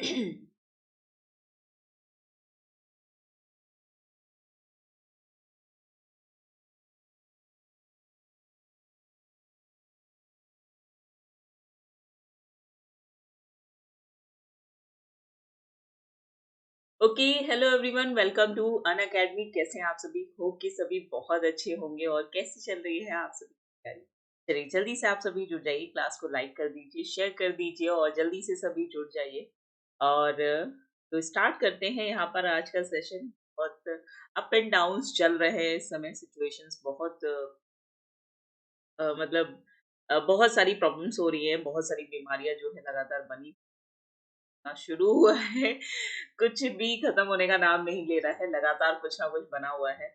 Okay. Hello everyone, welcome to Unacademy. कैसे हैं आप सभी? होप कि सभी बहुत अच्छे होंगे। और कैसी चल रही है आप सभी की तैयारी? चलिए जल्दी से आप सभी जुड़ जाइए, क्लास को लाइक कर दीजिए, शेयर कर दीजिए और जल्दी से सभी जुड़ जाइए। और तो स्टार्ट करते हैं यहाँ पर आज का सेशन। बहुत अप एंड डाउन्स चल रहे हैं इस समय, सिचुएशंस बहुत मतलब बहुत सारी प्रॉब्लम्स हो रही है, बहुत सारी बीमारियां जो है लगातार बनी शुरू हुआ है। कुछ भी खत्म होने का नाम नहीं ले रहा है, लगातार कुछ ना कुछ बना हुआ है।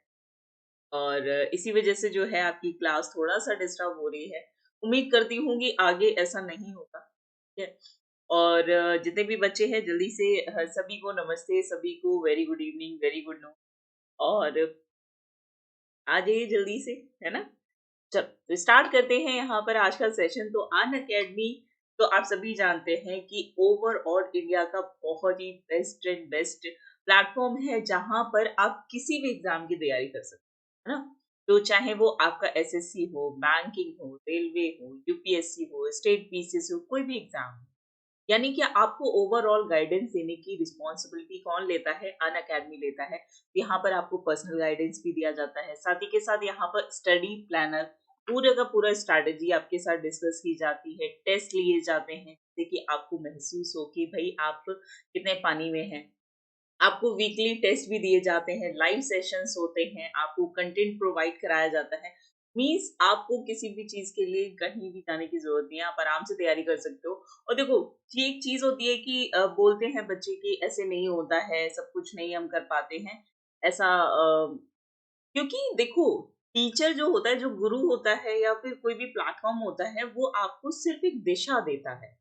और इसी वजह से जो है आपकी क्लास थोड़ा-सा डिस्टर्ब हो रही है। उम्मीद करती हूँ कि आगे ऐसा नहीं होगा, ठीक है? और जितने भी बच्चे हैं जल्दी से सभी को नमस्ते, सभी को very good evening, very good नो और आ जाइए जल्दी से, है ना? चल तो स्टार्ट करते हैं यहाँ पर आज का सेशन। तो अन अकेडमी तो आप सभी जानते हैं कि ओवरऑल इंडिया का बहुत ही बेस्ट एंड बेस्ट प्लेटफॉर्म है जहाँ पर आप किसी भी एग्जाम की तैयारी कर सकते हैं, है ना? तो चाहे वो आपका एसएससी हो, बैंकिंग हो, रेलवे हो, यूपीएससी हो, स्टेट पीसीएस हो, कोई भी एग्जाम हो, यानी कि आपको ओवरऑल गाइडेंस देने की रिस्पॉन्सिबिलिटी कौन लेता है? अन अकेडमी लेता है। यहाँ पर आपको पर्सनल गाइडेंस भी दिया जाता है, साथ ही के साथ यहाँ पर स्टडी प्लानर पूरे का पूरा स्ट्रैटेजी आपके साथ डिस्कस की जाती है, टेस्ट लिए जाते हैं जिससे कि आपको महसूस हो कि भाई आप कितने पानी में हैं। आपको वीकली टेस्ट भी दिए जाते हैं, लाइव सेशंस होते हैं, आपको कंटेंट प्रोवाइड कराया जाता है। मीन्स आपको किसी भी चीज के लिए कहीं भी जाने की जरूरत नहीं है, आप आराम से तैयारी कर सकते हो। और देखो, ये एक चीज होती है कि बोलते हैं बच्चे कि ऐसे नहीं होता है, सब कुछ नहीं हम कर पाते हैं ऐसा। क्योंकि देखो, टीचर जो होता है, जो गुरु होता है या फिर कोई भी प्लेटफॉर्म होता है, वो आपको सिर्फ एक दिशा देता है।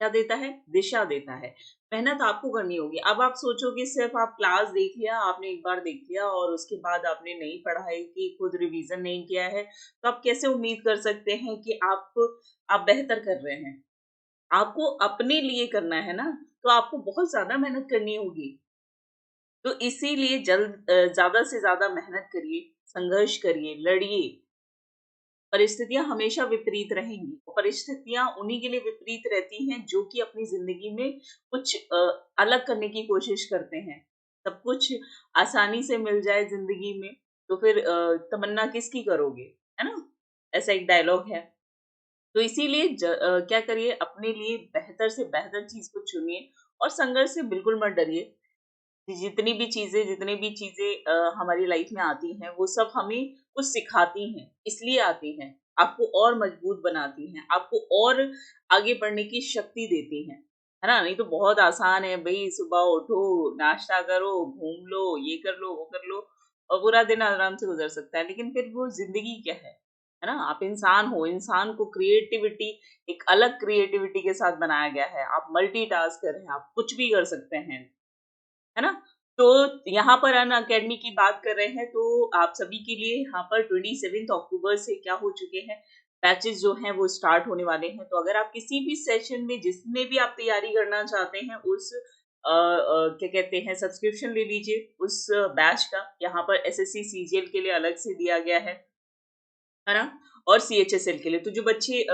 क्या देता है? दिशा देता है। मेहनत आपको करनी होगी। अब आप सोचो कि सिर्फ आप क्लास देख लिया, आपने एक बार देख लिया और उसके बाद आपने नहीं पढ़ाई की, खुद रिवीजन नहीं किया है, तो आप कैसे उम्मीद कर सकते हैं कि आप बेहतर कर रहे हैं? आपको अपने लिए करना है ना, तो आपको बहुत ज़्यादा मेहनत करनी होगी। तो इसीलिए ज़्यादा से ज़्यादा मेहनत करिए, संघर्ष करिए, लड़िए। परिस्थितियाँ हमेशा विपरीत रहेंगी। परिस्थितियाँ उन्हीं के लिए विपरीत रहती हैं जो कि अपनी ज़िंदगी में कुछ अलग करने की कोशिश करते हैं। सब कुछ आसानी से मिल जाए ज़िंदगी में तो फिर तमन्ना किसकी करोगे, है ना? ऐसा एक डायलॉग है। तो इसीलिए क्या करिए, अपने लिए बेहतर से बेहतर चीज़ को चुनिए और संघर्ष से बिल्कुल मत डरिए। जितनी भी चीज़ें हमारी लाइफ में आती हैं, वो सब हमें कुछ सिखाती हैं, इसलिए आती हैं। आपको और मजबूत बनाती हैं, आपको और आगे बढ़ने की शक्ति देती हैं, है ना? नहीं तो बहुत आसान है भई, सुबह उठो, नाश्ता करो, घूम लो, ये कर लो, वो कर लो और पूरा दिन आराम से गुज़र सकता है। लेकिन फिर वो ज़िंदगी क्या है ना? आप इंसान हो, इंसान को क्रिएटिविटी एक अलग क्रिएटिविटी के साथ बनाया गया है। आप मल्टीटास्कर हैं, आप कुछ भी कर सकते हैं। है ना? तो यहाँ पर अन अकेडमी की बात कर रहे हैं, तो आप सभी के लिए यहाँ पर 27 अक्टूबर से क्या हो चुके हैं, बैचेस जो हैं वो स्टार्ट होने वाले हैं। तो अगर आप किसी भी सेशन में जिसमें भी आप तैयारी करना चाहते हैं, उस क्या कहते हैं, सब्सक्रिप्शन ले लीजिए उस बैच का। यहाँ पर एसएससी सीजीएल के लिए अलग से दिया गया है ना? और सीएचएसएल के लिए। तो जो बच्चे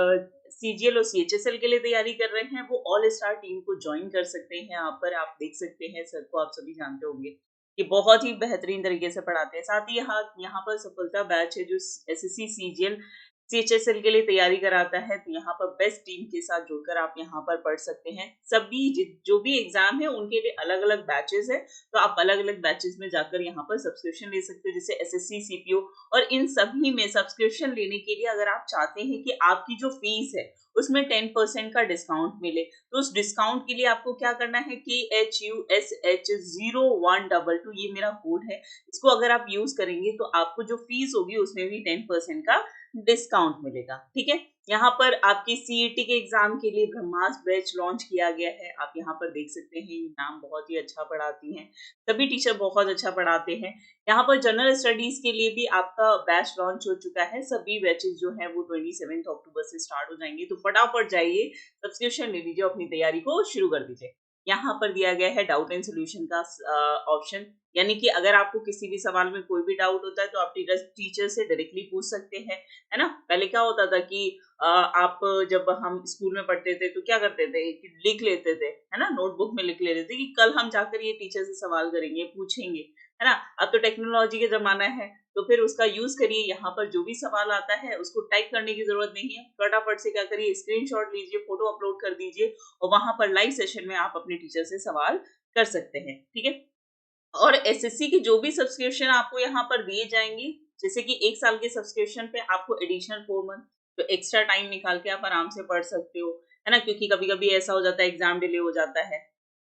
सीजीएल और सीएचएसएल के लिए तैयारी कर रहे हैं, वो ऑल स्टार टीम को जॉइन कर सकते हैं। यहाँ पर आप देख सकते हैं, सर को आप सभी जानते होंगे कि बहुत ही बेहतरीन तरीके से पढ़ाते हैं। साथ ही यहाँ यहाँ पर सफलता बैच है जो एसएससी सीजीएल सीएचएसएल के लिए तैयारी कराता है। तो यहाँ पर बेस्ट टीम के साथ जुड़कर आप यहाँ पर पढ़ सकते हैं। सभी जो भी एग्जाम है उनके लिए अलग अलग बैचेस है, तो आप अलग अलग बैचेस में जाकर यहाँ पर सब्सक्रिप्शन ले सकते हो, जैसे एसएससी सीपीओ। और इन सभी में सब्सक्रिप्शन लेने के लिए अगर आप चाहते हैं कि आपकी जो फीस है उसमें 10% का डिस्काउंट मिले, तो उस डिस्काउंट के लिए आपको क्या करना है, KHUSH0122, ये मेरा कोड है। इसको अगर आप यूज करेंगे तो आपको जो फीस होगी उसमें भी 10% का डिस्काउंट मिलेगा। ठीक है? यहाँ पर आपकी सीईटी के एग्जाम के लिए ब्रह्मास्त्र बैच लॉन्च किया गया है। आप यहाँ पर देख सकते हैं, ये मैम बहुत ही अच्छा पढ़ाती हैं, सभी टीचर बहुत अच्छा पढ़ाते हैं। यहाँ पर जनरल स्टडीज के लिए भी आपका बैच लॉन्च हो चुका है। सभी बैचेस जो हैं वो 27 अक्टूबर से स्टार्ट हो जाएंगे। तो फटाफट जाइए, सब्सक्रिप्शन ले लीजिए, अपनी तैयारी को शुरू कर दीजिए। यहाँ पर दिया गया है डाउट एंड सोल्यूशन का ऑप्शन, यानी कि अगर आपको किसी भी सवाल में कोई भी डाउट होता है तो आप टीचर से डायरेक्टली पूछ सकते हैं, है ना। पहले क्या होता था कि आप जब हम स्कूल में पढ़ते थे तो क्या करते थे कि लिख लेते थे, है ना, नोटबुक में लिख लेते थे कि कल हम जाकर ये टीचर से सवाल करेंगे, पूछेंगे, है ना। अब तो टेक्नोलॉजी का जमाना है, तो फिर उसका यूज करिए। यहाँ पर जो भी सवाल आता है उसको टाइप करने की जरूरत नहीं है, फटाफट से क्या करिए, स्क्रीनशॉट लीजिए, फोटो अपलोड कर दीजिए और वहां पर लाइव सेशन में आप अपने टीचर से सवाल कर सकते हैं, ठीक है। और एसएससी की जो भी सब्सक्रिप्शन आपको यहाँ पर दिए जाएंगे, जैसे कि 1 साल के सब्सक्रिप्शन पे आपको एडिशनल 4 मंथ, तो एक्स्ट्रा टाइम निकाल के आप आराम से पढ़ सकते हो, है ना। क्योंकि कभी कभी ऐसा हो जाता है एग्जाम डिले हो जाता है,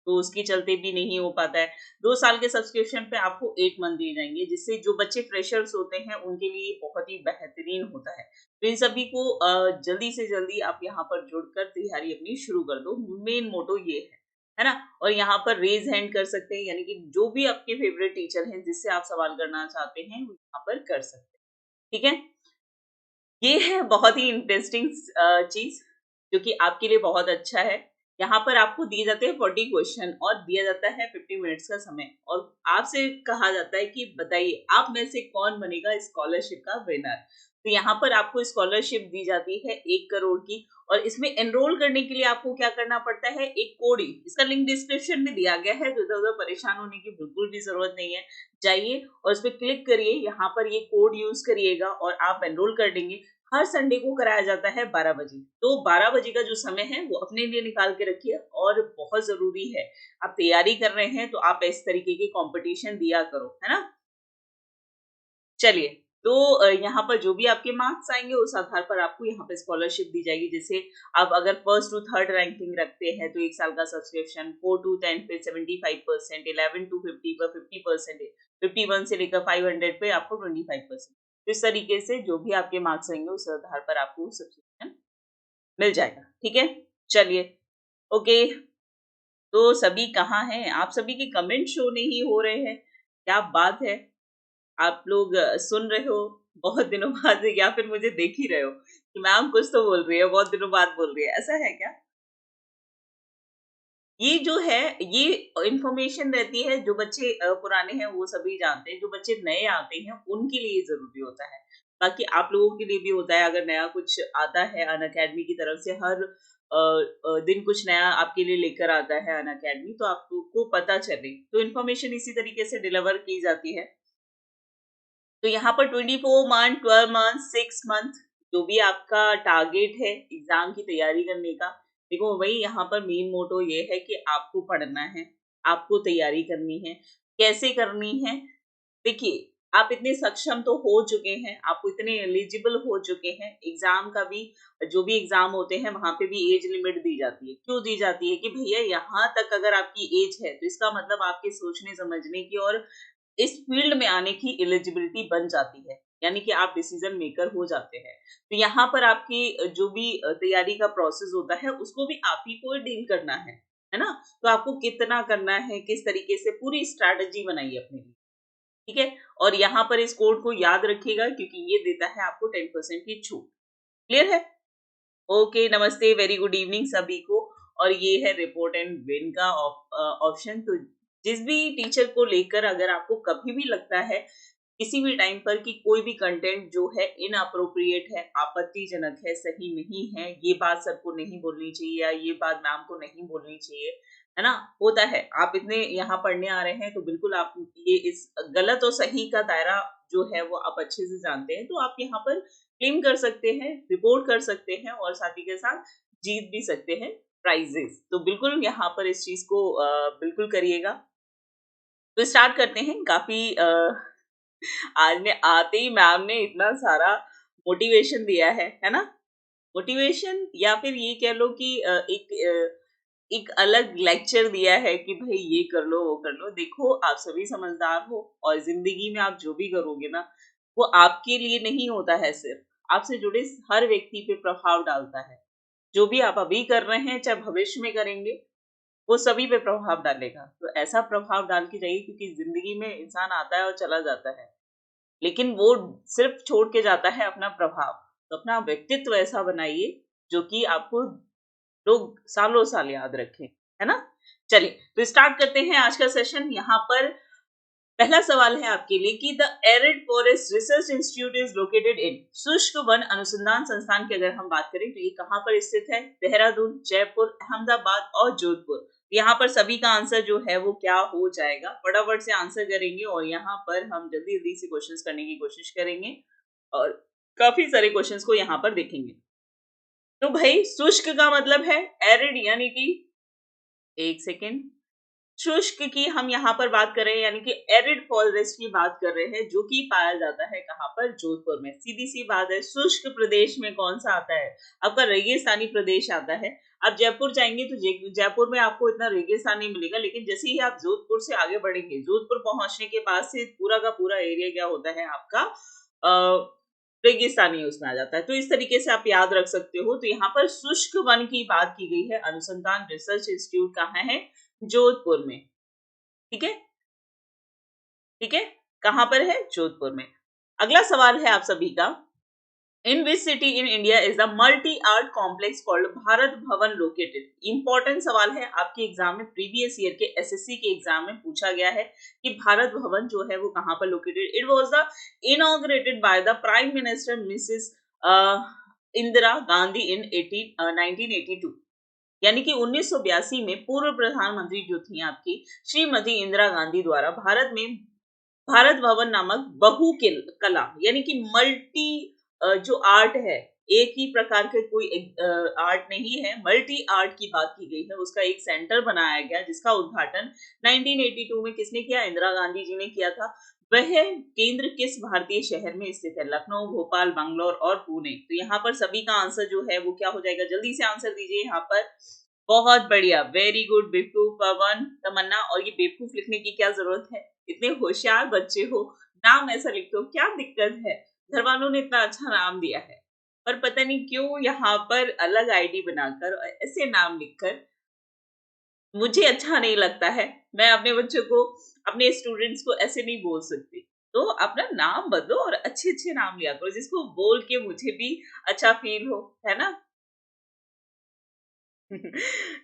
तो उसके चलते भी नहीं हो पाता है। 2 साल के सब्सक्रिप्शन पे आपको 8 मंथ दिए जाएंगे, जिससे जो बच्चे फ्रेशर्स होते हैं उनके लिए बहुत ही बेहतरीन होता है। तो इन सभी को जल्दी से जल्दी आप यहाँ पर जुड़कर तैयारी अपनी शुरू कर दो, मेन मोटो ये है ना। और यहाँ पर रेज हैंड कर सकते हैं, यानी कि जो भी आपके फेवरेट टीचर हैं जिससे आप सवाल करना चाहते हैं वो यहाँ पर कर सकते हैं, ठीक है। ये है बहुत ही इंटरेस्टिंग चीज, जो कि आपके लिए बहुत अच्छा है। यहाँ पर आपको दिए जाते हैं 40 क्वेश्चन और दिया जाता है 50 मिनट्स का समय, और आपसे कहा जाता है कि बताइए आप में से कौन बनेगा स्कॉलरशिप का विनर। तो यहाँ पर आपको स्कॉलरशिप दी जाती है 1 करोड़ की, और इसमें एनरोल करने के लिए आपको क्या करना पड़ता है, एक कोड ही, इसका लिंक डिस्क्रिप्शन में दिया गया है, तो इधर उधर परेशान होने की बिल्कुल भी जरूरत नहीं है। जाइए और उस पर क्लिक करिए, यहाँ पर ये कोड यूज करिएगा और आप एनरोल कर देंगे। हर संडे को कराया जाता है 12 बजे, तो 12 बजे का जो समय है वो अपने लिए निकाल के रखिए, और बहुत जरूरी है, आप तैयारी कर रहे हैं तो आप इस तरीके के कंपटीशन दिया करो, है ना। चलिए, तो यहाँ पर जो भी आपके मार्क्स आएंगे उस आधार पर आपको यहाँ पे स्कॉलरशिप दी जाएगी। जैसे आप अगर 1st to 3rd रैंकिंग रखते हैं तो 1 साल का सब्सक्रिप्शन, 4 to 10 पे 75%, 11 to 50 पर 50%, 51 से लेकर 500 पे आपको 25%। तो इस तरीके से जो भी आपके मार्क्स रहेंगे उस आधार पर आपको सब्सक्रिप्शन मिल जाएगा, ठीक है। चलिए, ओके, तो सभी कहाँ हैं? आप सभी के कमेंट शो नहीं हो रहे हैं, क्या बात है। आप लोग सुन रहे हो बहुत दिनों बाद, या फिर मुझे देख ही रहे हो कि मैम कुछ तो बोल रही है, बहुत दिनों बाद बोल रही है, ऐसा है क्या? ये जो है, ये इंफॉर्मेशन रहती है, जो बच्चे पुराने हैं वो सभी जानते हैं, जो बच्चे नए आते हैं उनके लिए जरूरी होता है। बाकी आप लोगों के लिए भी होता है, अगर नया कुछ आता है अन अकेडमी की तरफ से, हर दिन कुछ नया आपके लिए लेकर आता है अन अकेडमी, तो आपको पता चले, तो इन्फॉर्मेशन इसी तरीके से डिलीवर की जाती है। तो यहाँ पर 24 मंथ, 12 मंथ, 6 मंथ, जो भी आपका टारगेट है एग्जाम की तैयारी करने का, देखो वही यहाँ पर मेन मोटो ये है कि आपको पढ़ना है, आपको तैयारी करनी है। कैसे करनी है? देखिए, आप इतने सक्षम तो हो चुके हैं, आप इतने एलिजिबल हो चुके हैं, एग्जाम का भी, जो भी एग्जाम होते हैं वहां पे भी एज लिमिट दी जाती है। क्यों दी जाती है? कि भैया यहाँ तक अगर आपकी एज है तो इसका मतलब आपके सोचने समझने की और इस फील्ड में आने की एलिजिबिलिटी बन जाती है, यानी कि आप डिसीजन मेकर हो जाते हैं। तो यहाँ पर आपकी जो भी तैयारी का प्रोसेस होता है उसको भी आप ही को डील करना है ना। तो आपको कितना करना है, किस तरीके से, पूरी स्ट्रैटेजी बनाइए अपने लिए, ठीक है। और यहाँ पर इस कोड को याद रखिएगा क्योंकि ये देता है आपको 10% की छूट। क्लियर है? ओके, नमस्ते, वेरी गुड इवनिंग सभी को। और ये है रिपोर्ट एंड विन का ऑप्शन। तो जिस भी टीचर को लेकर अगर आपको कभी भी लगता है किसी भी टाइम पर कि कोई भी कंटेंट जो है इनअप्रोप्रिएट है, आपत्तिजनक है, सही नहीं है, ये बात सर को नहीं बोलनी चाहिए या ये बात मैम को नहीं बोलनी चाहिए, है ना, होता है। आप इतने यहाँ पढ़ने आ रहे हैं तो बिल्कुल आप ये इस गलत और सही का दायरा जो है वो आप अच्छे से जानते हैं, तो आप यहाँ पर क्लेम कर सकते हैं, रिपोर्ट कर सकते हैं और साथ ही के साथ जीत भी सकते हैं प्राइजेस। तो बिल्कुल यहाँ पर इस चीज को बिल्कुल करिएगा। तो स्टार्ट करते हैं। काफी आज ने आते ही मैम ने इतना सारा मोटिवेशन दिया है ना। मोटिवेशन या फिर ये कह लो कि एक अलग लेक्चर दिया है कि भाई ये कर लो, वो कर लो। देखो, आप सभी समझदार हो और जिंदगी में आप जो भी करोगे ना वो आपके लिए नहीं होता है, सिर्फ आपसे जुड़े हर व्यक्ति पे प्रभाव डालता है। जो भी आप अभी कर रहे हैं चाहे भविष्य में करेंगे, वो सभी पे प्रभाव डालेगा। तो ऐसा प्रभाव डाल के जाइए, क्योंकि जिंदगी में इंसान आता है और चला जाता है, लेकिन वो सिर्फ छोड़ के जाता है अपना प्रभाव। तो अपना व्यक्तित्व ऐसा बनाइए जो कि आपको लोग सालों साल याद रखें, है ना। चलिए तो स्टार्ट करते हैं आज का सेशन। यहाँ पर पहला सवाल है आपके लिए कि the arid forest research institute is located इन। शुष्क वन अनुसंधान संस्थान की अगर हम बात करें तो ये कहाँ पर स्थित है? देहरादून, जयपुर, अहमदाबाद और जोधपुर। यहाँ पर सभी का आंसर जो है वो क्या हो जाएगा? फटाफट से आंसर करेंगे और यहाँ पर हम जल्दी जल्दी से क्वेश्चंस करने की कोशिश करेंगे और काफी सारे क्वेश्चंस को यहाँ पर देखेंगे। तो भाई शुष्क का मतलब है एरिड, यानी कि एक सेकेंड, शुष्क की हम यहाँ पर बात कर रहे हैं, यानी कि एरिड फॉरेस्ट की बात कर रहे हैं, जो कि पाया जाता है कहाँ पर? जोधपुर में। सीधी सी बात है, शुष्क प्रदेश में कौन सा आता है? आपका रेगिस्तानी प्रदेश आता है। आप जयपुर जाएंगे तो जयपुर में आपको इतना रेगिस्तान नहीं मिलेगा, लेकिन जैसे ही आप जोधपुर से आगे बढ़ेंगे, जोधपुर पहुंचने के बाद से पूरा का पूरा एरिया क्या होता है आपका रेगिस्तानी उसमें आ जाता है। तो इस तरीके से आप याद रख सकते हो। तो यहाँ पर शुष्क वन की बात की गई है। अनुसंधान रिसर्च इंस्टीट्यूट कहाँ है? जोधपुर में। ठीक है, ठीक है, कहां पर है? जोधपुर में। अगला सवाल है आप सभी का, in which city in India is the multi art complex called Bharat Bhavan located? Important सवाल है, आपके एग्जाम में प्रीवियस ईयर के एसएससी के एग्जाम में पूछा गया है कि भारत भवन जो है वो कहां पर located. It was the inaugurated by the prime minister Mrs Indira Gandhi in 1982, यानी कि 1982 में पूर्व प्रधानमंत्री जो थी आपकी श्रीमती इंदिरा गांधी द्वारा भारत में भारत भवन नामक बहु कला, यानी कि मल्टी जो आर्ट है, एक ही प्रकार के कोई आर्ट नहीं है, मल्टी आर्ट की बात की गई है, उसका एक सेंटर बनाया गया जिसका उद्घाटन 1982 में किसने किया? इंदिरा गांधी जी ने किया था। वह केंद्र किस भारतीय शहर में स्थित है? लखनऊ, भोपाल, बंगलौर और पुणे। तो यहाँ पर सभी का आंसर जो है वो क्या हो जाएगा? जल्दी से आंसर दीजिए यहाँ पर। बहुत बढ़िया, वेरी गुड बेवकूफ, पवन, तमन्ना। और ये बेवकूफ लिखने की क्या जरूरत है? इतने होशियार बच्चे हो, नाम ऐसा लिखते हो, क्या दिक्कत है? घर वालों ने इतना अच्छा नाम दिया है, पर पता नहीं क्यों यहाँ पर अलग आईडी बनाकर ऐसे नाम लिखकर मुझे अच्छा नहीं लगता है। मैं अपने बच्चों को, अपने स्टूडेंट्स को ऐसे नहीं बोल सकती। तो अपना नाम बदलो और अच्छे अच्छे नाम लिया करो, जिसको बोल के मुझे भी अच्छा फील हो, है ना?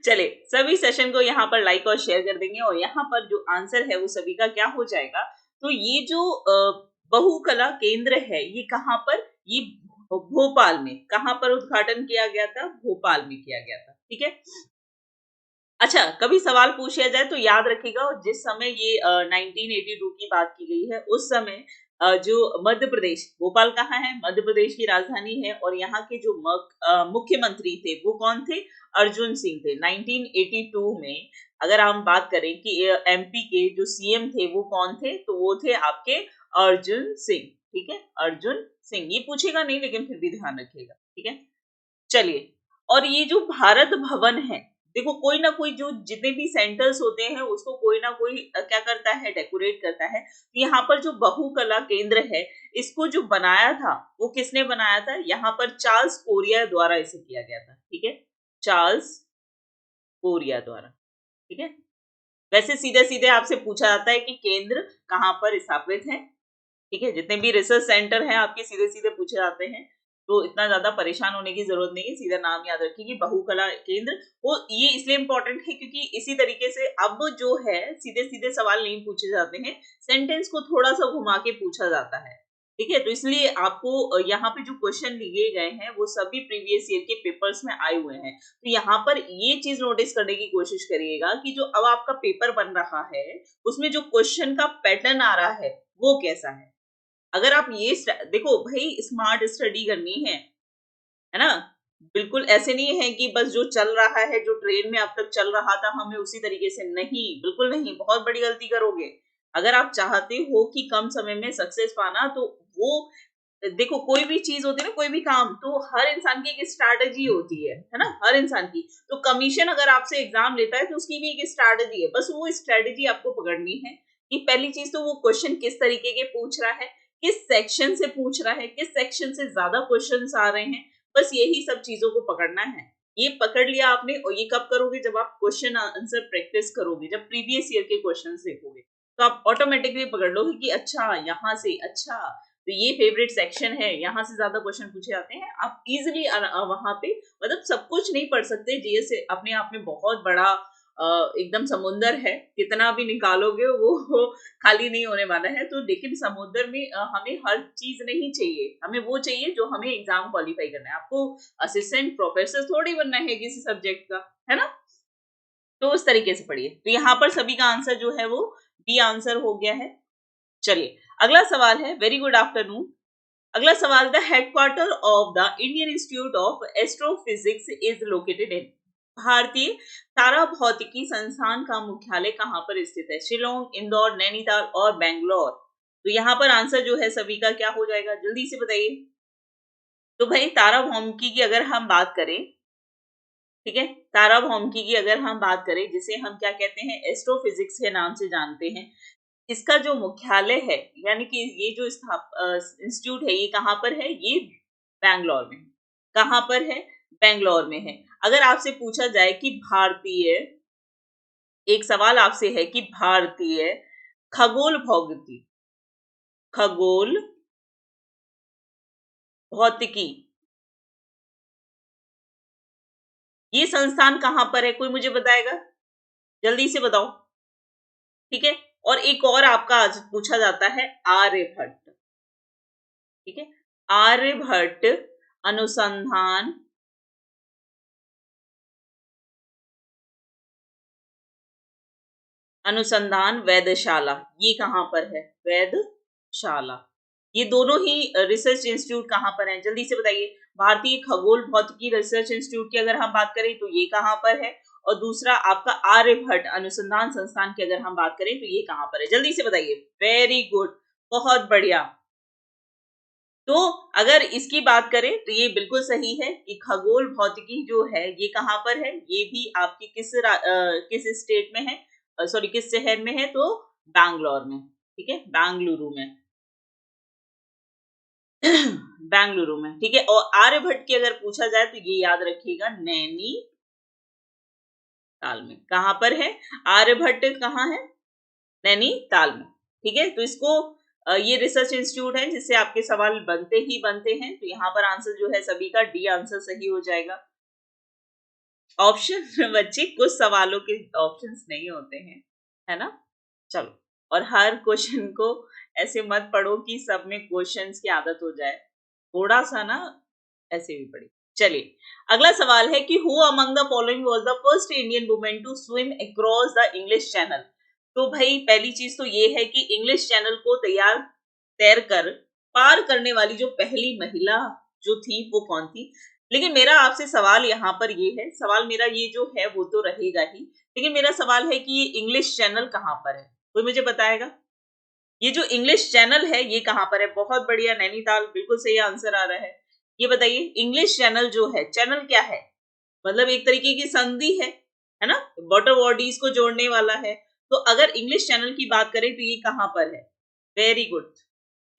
चले, सभी सेशन को यहाँ पर लाइक और शेयर कर देंगे और यहाँ पर जो आंसर है वो सभी का क्या हो जाएगा? तो ये जो बहुकला केंद्र है ये कहाँ पर? ये भोपाल में। कहाँ पर उद्घाटन किया गया था? भोपाल में किया गया था। ठीक है, अच्छा, कभी सवाल पूछा जाए तो याद रखिएगा, जिस समय ये 1982 की बात की गई है, उस समय जो मध्य प्रदेश, भोपाल कहाँ है? मध्य प्रदेश की राजधानी है। और यहाँ के जो मुख्यमंत्री थे वो कौन थे? अर्जुन सिंह थे। 1982 में अगर हम बात करें कि एमपी के जो सीएम थे वो कौन थे, तो वो थे आपके अर्जुन सिंह। ठीक है, अर्जुन सिंह। ये पूछेगा नहीं, लेकिन फिर भी ध्यान रखिएगा। ठीक है, चलिए, और ये जो भारत भवन है, देखो कोई ना कोई, जो जितने भी सेंटर्स होते हैं उसको कोई ना कोई क्या करता है? डेकोरेट करता है। यहाँ पर जो बहुकला केंद्र है, इसको जो बनाया था वो किसने बनाया था? यहाँ पर चार्ल्स कोरिया द्वारा इसे किया गया था। ठीक है, चार्ल्स कोरिया द्वारा। ठीक है, वैसे सीधे सीधे आपसे पूछा जाता है कि केंद्र कहाँ पर स्थापित है। ठीक है, जितने भी रिसर्च सेंटर हैं आपके सीधे सीधे पूछे जाते हैं, तो इतना ज्यादा परेशान होने की जरूरत नहीं है, सीधा नाम याद रखिए कि बहुकला केंद्र। वो ये इसलिए इंपॉर्टेंट है क्योंकि इसी तरीके से अब जो है सीधे सीधे सवाल नहीं पूछे जाते हैं, सेंटेंस को थोड़ा सा घुमा के पूछा जाता है। ठीक है, तो इसलिए आपको यहाँ पे जो क्वेश्चन लिए गए हैं वो सभी प्रीवियस ईयर के पेपर्स में आए हुए हैं। तो यहाँ पर ये चीज नोटिस करने की कोशिश करिएगा कि जो अब आपका पेपर बन रहा है उसमें जो क्वेश्चन का पैटर्न आ रहा है वो कैसा है। अगर आप ये देखो भाई, स्मार्ट स्टडी करनी है ना? बिल्कुल ऐसे नहीं है कि बस जो चल रहा है, जो ट्रेन में अब तक चल रहा था, हमें उसी तरीके से। नहीं, बिल्कुल नहीं, बहुत बड़ी गलती करोगे। अगर आप चाहते हो कि कम समय में सक्सेस पाना, तो वो देखो, कोई भी चीज होती है ना, कोई भी काम, तो हर इंसान की एक स्ट्रैटेजी होती है ना? हर इंसान की। तो कमीशन अगर आपसे एग्जाम लेता है तो उसकी भी एक स्ट्रैटेजी है, बस वो स्ट्रैटेजी आपको पकड़नी है कि पहली चीज तो वो क्वेश्चन किस तरीके के पूछ रहा है, किस सेक्शन से पूछ रहा है, किस सेक्शन से ज्यादा क्वेश्चंस आ रहे हैं, बस यही सब चीजों को पकड़ना है। ये पकड़ लिया आपने, और ये कब करोगे? जब आप क्वेश्चन आंसर प्रैक्टिस करोगे, जब प्रीवियस ईयर के क्वेश्चंस देखोगे, तो आप ऑटोमेटिकली पकड़ लोगे कि अच्छा यहाँ से, अच्छा तो ये फेवरेट सेक्शन है, यहाँ से ज्यादा क्वेश्चन पूछे जाते हैं। आप इजिली वहां पे, मतलब सब कुछ नहीं पढ़ सकते, जीएस अपने आप में बहुत बड़ा एकदम समुंदर है, कितना भी निकालोगे वो खाली नहीं होने वाला है। तो लेकिन समुद्र में हमें हर चीज नहीं चाहिए, हमें वो चाहिए जो हमें एग्जाम क्वालिफाई करना है। आपको असिस्टेंट प्रोफेसर थोड़ी बनना है किसी सब्जेक्ट का, है ना। तो उस तरीके से पढ़िए। तो यहाँ पर सभी का आंसर जो है वो बी आंसर हो गया है। चलिए अगला सवाल है, वेरी गुड आफ्टरनून। अगला सवाल, the headquarter of the Indian institute of astrophysics is located इन। भारतीय तारा भौतिकी संस्थान का मुख्यालय कहाँ पर स्थित है? शिलोंग, इंदौर, नैनीताल और बेंगलोर। तो यहाँ पर आंसर जो है सभी का क्या हो जाएगा, जल्दी से बताइए। तो भाई तारा भौमिकी की अगर हम बात करें, ठीक है, तारा भौमिकी की अगर हम बात करें, जिसे हम क्या कहते हैं, एस्ट्रोफिजिक्स के नाम से जानते हैं, इसका जो मुख्यालय है, यानी कि ये जो इंस्टीट्यूट है, ये कहाँ पर है? ये बैंगलोर में। कहाँ पर है? बैंगलोर में है। अगर आपसे पूछा जाए कि भारतीय, एक सवाल आपसे है कि भारतीय खगोल भौतिकी, खगोल भौतिकी, ये संस्थान कहाँ पर है? कोई मुझे बताएगा? जल्दी से बताओ। ठीक है, और एक और आपका आज पूछा जाता है, आर्यभट्ट। ठीक है, आर्यभट्ट अनुसंधान अनुसंधान वेधशाला, ये कहां पर है? वेधशाला। ये दोनों ही रिसर्च इंस्टीट्यूट कहां पर हैं? जल्दी से बताइए। भारतीय खगोल भौतिकी रिसर्च इंस्टीट्यूट की अगर हम बात करें तो ये कहां पर है, और दूसरा आपका आर्यभट्ट अनुसंधान संस्थान की अगर हम बात करें तो ये कहां पर है? जल्दी से बताइए। वेरी गुड, बहुत बढ़िया। तो अगर इसकी बात करें तो ये बिल्कुल सही है कि खगोल भौतिकी जो है ये कहां पर है, ये भी आपकी किस स्टेट में है, सॉरी किस शहर में है? तो बैंगलोर में। ठीक है, बेंगलुरु में। बेंगलुरु में, ठीक है। और आर्यभट्ट की अगर पूछा जाए तो ये याद रखिएगा, नैनीताल में। कहां पर है आर्यभट्ट? कहां है? नैनीताल में। ठीक है, तो इसको ये रिसर्च इंस्टीट्यूट है जिससे आपके सवाल बनते ही बनते हैं। तो यहाँ पर आंसर जो है सभी का डी आंसर सही हो जाएगा। ऑप्शन बच्चे, कुछ सवालों के ऑप्शंस नहीं होते हैं, है ना। चलो, और हर क्वेश्चन को ऐसे मत पढ़ो कि सब में क्वेश्चंस की आदत हो जाए, थोड़ा सा ना ऐसे भी पढ़ी। चलिए अगला सवाल है कि who among the following was the first Indian women to swim across the English Channel. तो भाई पहली चीज तो ये है कि इंग्लिश चैनल को तैर कर पार करने वाली जो पहली महिला जो थी वो कौन थी। लेकिन मेरा आपसे सवाल यहाँ पर ये है, सवाल मेरा ये जो है वो तो रहेगा ही, लेकिन मेरा सवाल है कि ये इंग्लिश चैनल कहाँ पर है? कोई मुझे बताएगा? ये जो इंग्लिश चैनल है ये कहाँ पर है? बहुत बढ़िया, नैनीताल, बिल्कुल सही आंसर आ रहा है। ये बताइए, इंग्लिश चैनल जो है, चैनल क्या है? मतलब एक तरीके की संधि है ना, वाटर बॉडीज को जोड़ने वाला है। तो अगर इंग्लिश चैनल की बात करें तो ये कहां पर है? वेरी गुड,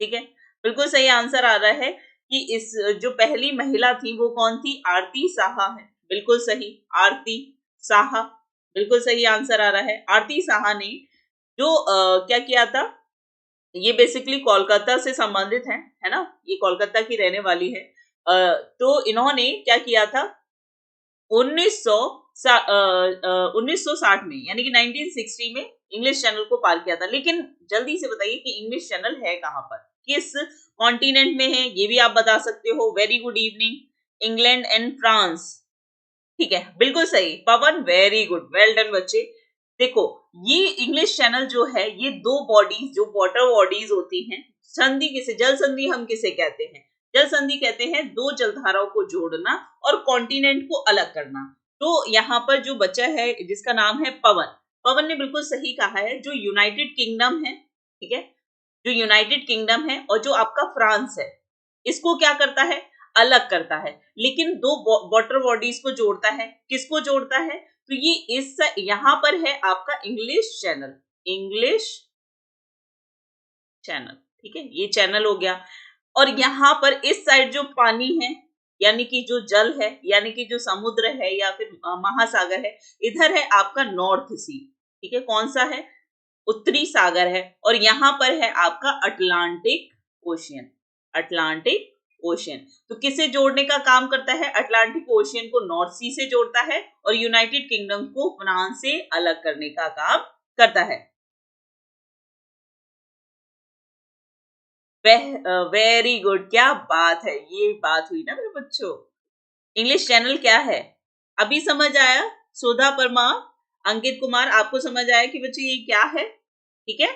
ठीक है, बिल्कुल सही आंसर आ रहा है कि इस जो पहली महिला थी वो कौन थी? आरती साहा है। बिल्कुल सही, आरती साहा, बिल्कुल सही आंसर आ रहा है। आरती साहा ने जो क्या किया था, ये बेसिकली कोलकाता से संबंधित है ना, ये कोलकाता की रहने वाली है। तो इन्होंने क्या किया था, 1960 में, यानी कि 1960 में इंग्लिश चैनल को पार किया था। लेकिन जल्दी से बताइए कि इंग्लिश चैनल है कहां पर, किस कॉन्टिनेंट में है, ये भी आप बता सकते हो। Very good evening, England and France. ठीक है, बिल्कुल सही पवन, वेरी गुड, वेल डन बच्चे। देखो, ये इंग्लिश चैनल जो है, ये दो बॉडीज जो वाटर बॉडीज होती हैं, संधि किसे, जल संधि हम किसे कहते हैं? जल संधि कहते हैं दो जलधाराओं को जोड़ना और कॉन्टिनेंट को अलग करना। तो यहाँ पर जो बच्चा है जिसका नाम है पवन, पवन ने बिल्कुल सही कहा है। जो यूनाइटेड किंगडम है, ठीक है, जो यूनाइटेड किंगडम है और जो आपका फ्रांस है, इसको क्या करता है? अलग करता है। लेकिन दो वाटर बॉडीज को जोड़ता है, किसको जोड़ता है? तो ये इस यहां पर है आपका इंग्लिश चैनल, इंग्लिश चैनल, ठीक है, ये चैनल हो गया। और यहां पर इस साइड जो पानी है, यानी कि जो जल है, यानी कि जो समुद्र है या फिर महासागर है, इधर है आपका नॉर्थ सी, ठीक है, कौन सा है? उत्तरी सागर है। और यहां पर है आपका अटलांटिक ओशियन, अटलांटिक ओशियन। तो किसे जोड़ने का काम करता है? अटलांटिक ओशियन को नॉर्थ सी से जोड़ता है और यूनाइटेड किंगडम को फ्रांस से अलग करने का काम करता है। वेरी गुड, क्या बात है, ये बात हुई ना मेरे बच्चों। इंग्लिश चैनल क्या है? अभी समझ आया? सुधा परमार, अंकित कुमार, आपको समझ आया कि बच्चे ये क्या है? ठीक है,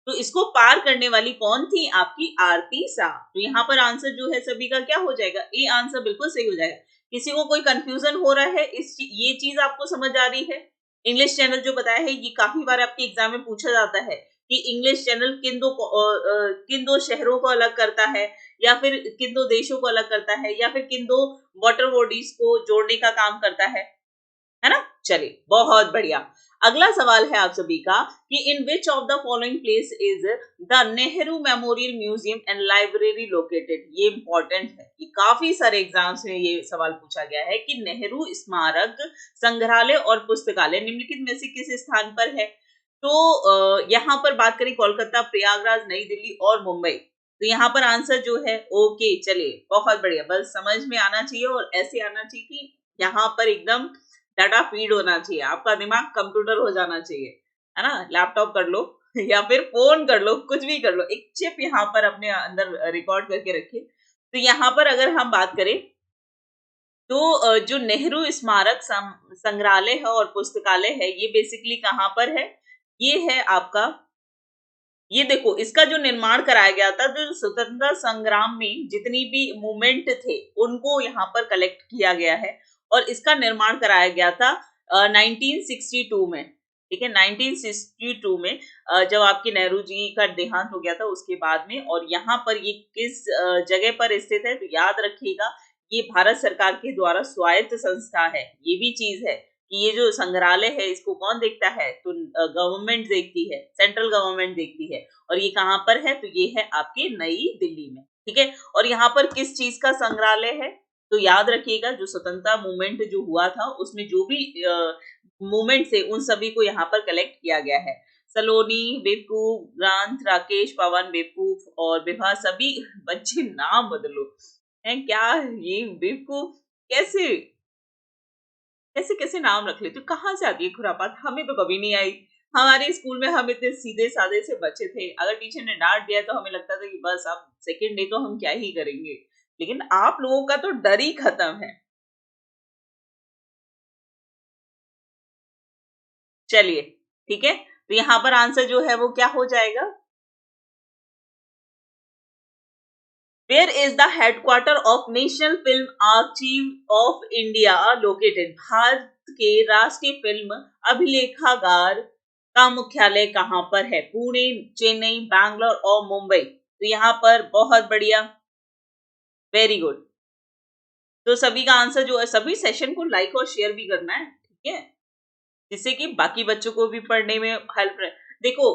तो इसको पार करने वाली कौन थी? आपकी आरती शाह। तो यहाँ पर आंसर जो है सभी का क्या हो जाएगा? ए आंसर बिल्कुल सही हो जाएगा। किसी को कोई कंफ्यूजन हो रहा है? ये चीज आपको समझ आ रही है? इंग्लिश चैनल जो बताया है, ये काफी बार आपके एग्जाम में पूछा जाता है कि इंग्लिश चैनल किन दो शहरों को अलग करता है, या फिर किन दो देशों को अलग करता है, या फिर किन दो वाटर बॉडीज को जोड़ने का काम करता है ना? चलिए, बहुत बढ़िया। अगला सवाल है आप सभी का कि in which of the following place is the Nehru memorial museum and library located? ये इंपॉर्टेंट है, ये काफी सारे एग्जाम्स में ये सवाल पूछा गया है कि नेहरू स्मारक संग्रहालय और पुस्तकालय निम्नलिखित में से किस स्थान पर है? तो यहाँ पर बात करें कोलकाता, प्रयागराज, नई दिल्ली और मुंबई। तो यहाँ पर आंसर जो है, ओके, चलिए, बहुत बढ़िया। बस समझ में आना चाहिए और ऐसे आना चाहिए कि यहाँ पर एकदम डाटा फीड होना चाहिए, आपका दिमाग कंप्यूटर हो जाना चाहिए, है ना? लैपटॉप कर लो या फिर फोन कर लो, कुछ भी कर लो, एक चिप यहाँ पर अपने अंदर रिकॉर्ड करके रखिए। तो यहाँ पर अगर हम बात करें तो जो नेहरू स्मारक संग्रहालय है और पुस्तकालय है, ये बेसिकली कहाँ पर है? ये है आपका, ये देखो, इसका जो निर्माण कराया गया था, जो स्वतंत्रता संग्राम में जितनी भी मूवमेंट थे उनको यहाँ पर कलेक्ट किया गया है और इसका निर्माण कराया गया था 1962 में। ठीक है, 1962 में जब आपके नेहरू जी का देहांत हो गया था उसके बाद में। और यहाँ पर ये किस जगह पर स्थित है? तो याद रखिएगा, ये भारत सरकार के द्वारा स्वायत्त संस्था है। ये भी चीज है कि ये जो संग्रहालय है इसको कौन देखता है? तो गवर्नमेंट देखती है, सेंट्रल गवर्नमेंट देखती है। और ये कहाँ पर है? तो ये है आपके नई दिल्ली में। ठीक है, और यहाँ पर किस चीज का संग्रहालय है? तो याद रखिएगा, जो स्वतंत्रता मूवमेंट जो हुआ था उसमें जो भी मूवमेंट थे उन सभी को यहाँ पर कलेक्ट किया गया है। सलोनी, बेवकूफ, ग्रांथ, राकेश, पवन, बेवकूफ और विभा, सभी बच्चे नाम बदलो है क्या? ये बेवकूफ कैसे कैसे कैसे नाम रख लेते हो? कहाँ से आती है खुरापात? हमें तो कभी नहीं आई। हमारे स्कूल में हम इतने सीधे साधे से बच्चे थे, अगर टीचर ने डांट दिया तो हमें लगता था कि बस अब सेकेंड डे तो हम क्या ही करेंगे। लेकिन आप लोगों का तो डर ही खत्म है। चलिए, ठीक है, तो यहाँ पर आंसर जो है वो क्या हो जाएगा? Where is the headquarter of national film archive of India located? Bharat के राष्ट्रीय फिल्म अभिलेखागार का मुख्यालय कहाँ पर है? पुणे, चेन्नई, बैंगलोर और मुंबई? तो यहाँ पर बहुत बढ़िया, वेरी गुड। तो सभी का आंसर जो है, सभी सेशन को लाइक और शेयर भी करना है, ठीक है, जिससे कि बाकी बच्चों को भी पढ़ने में हेल्प रहे। देखो,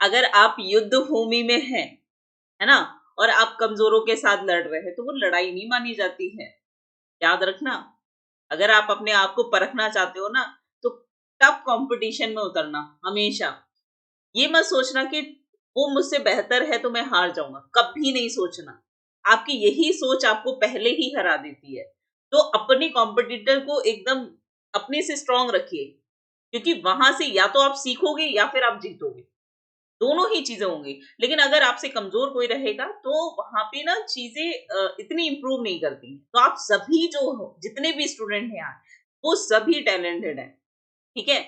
अगर आप युद्ध भूमि में हैं, है ना, और आप कमजोरों के साथ लड़ रहे हैं तो वो लड़ाई नहीं मानी जाती है। याद रखना, अगर आप अपने आप को परखना चाहते हो ना, तो टफ कंपटीशन में उतरना हमेशा। ये मत सोचना कि वो मुझसे बेहतर है तो मैं हार जाऊंगा, कभी नहीं सोचना। आपकी यही सोच आपको पहले ही हरा देती है। तो अपने कॉम्पिटिटर को एकदम अपने से स्ट्रांग रखिए, क्योंकि वहां से या तो आप सीखोगे या फिर आप जीतोगे, दोनों ही चीजें होंगी। लेकिन अगर आपसे कमजोर कोई रहेगा तो वहां पे ना चीजें इतनी इंप्रूव नहीं करती। तो आप सभी जो हो, जितने भी स्टूडेंट हैं यार, वो सभी टैलेंटेड हैं। ठीक है,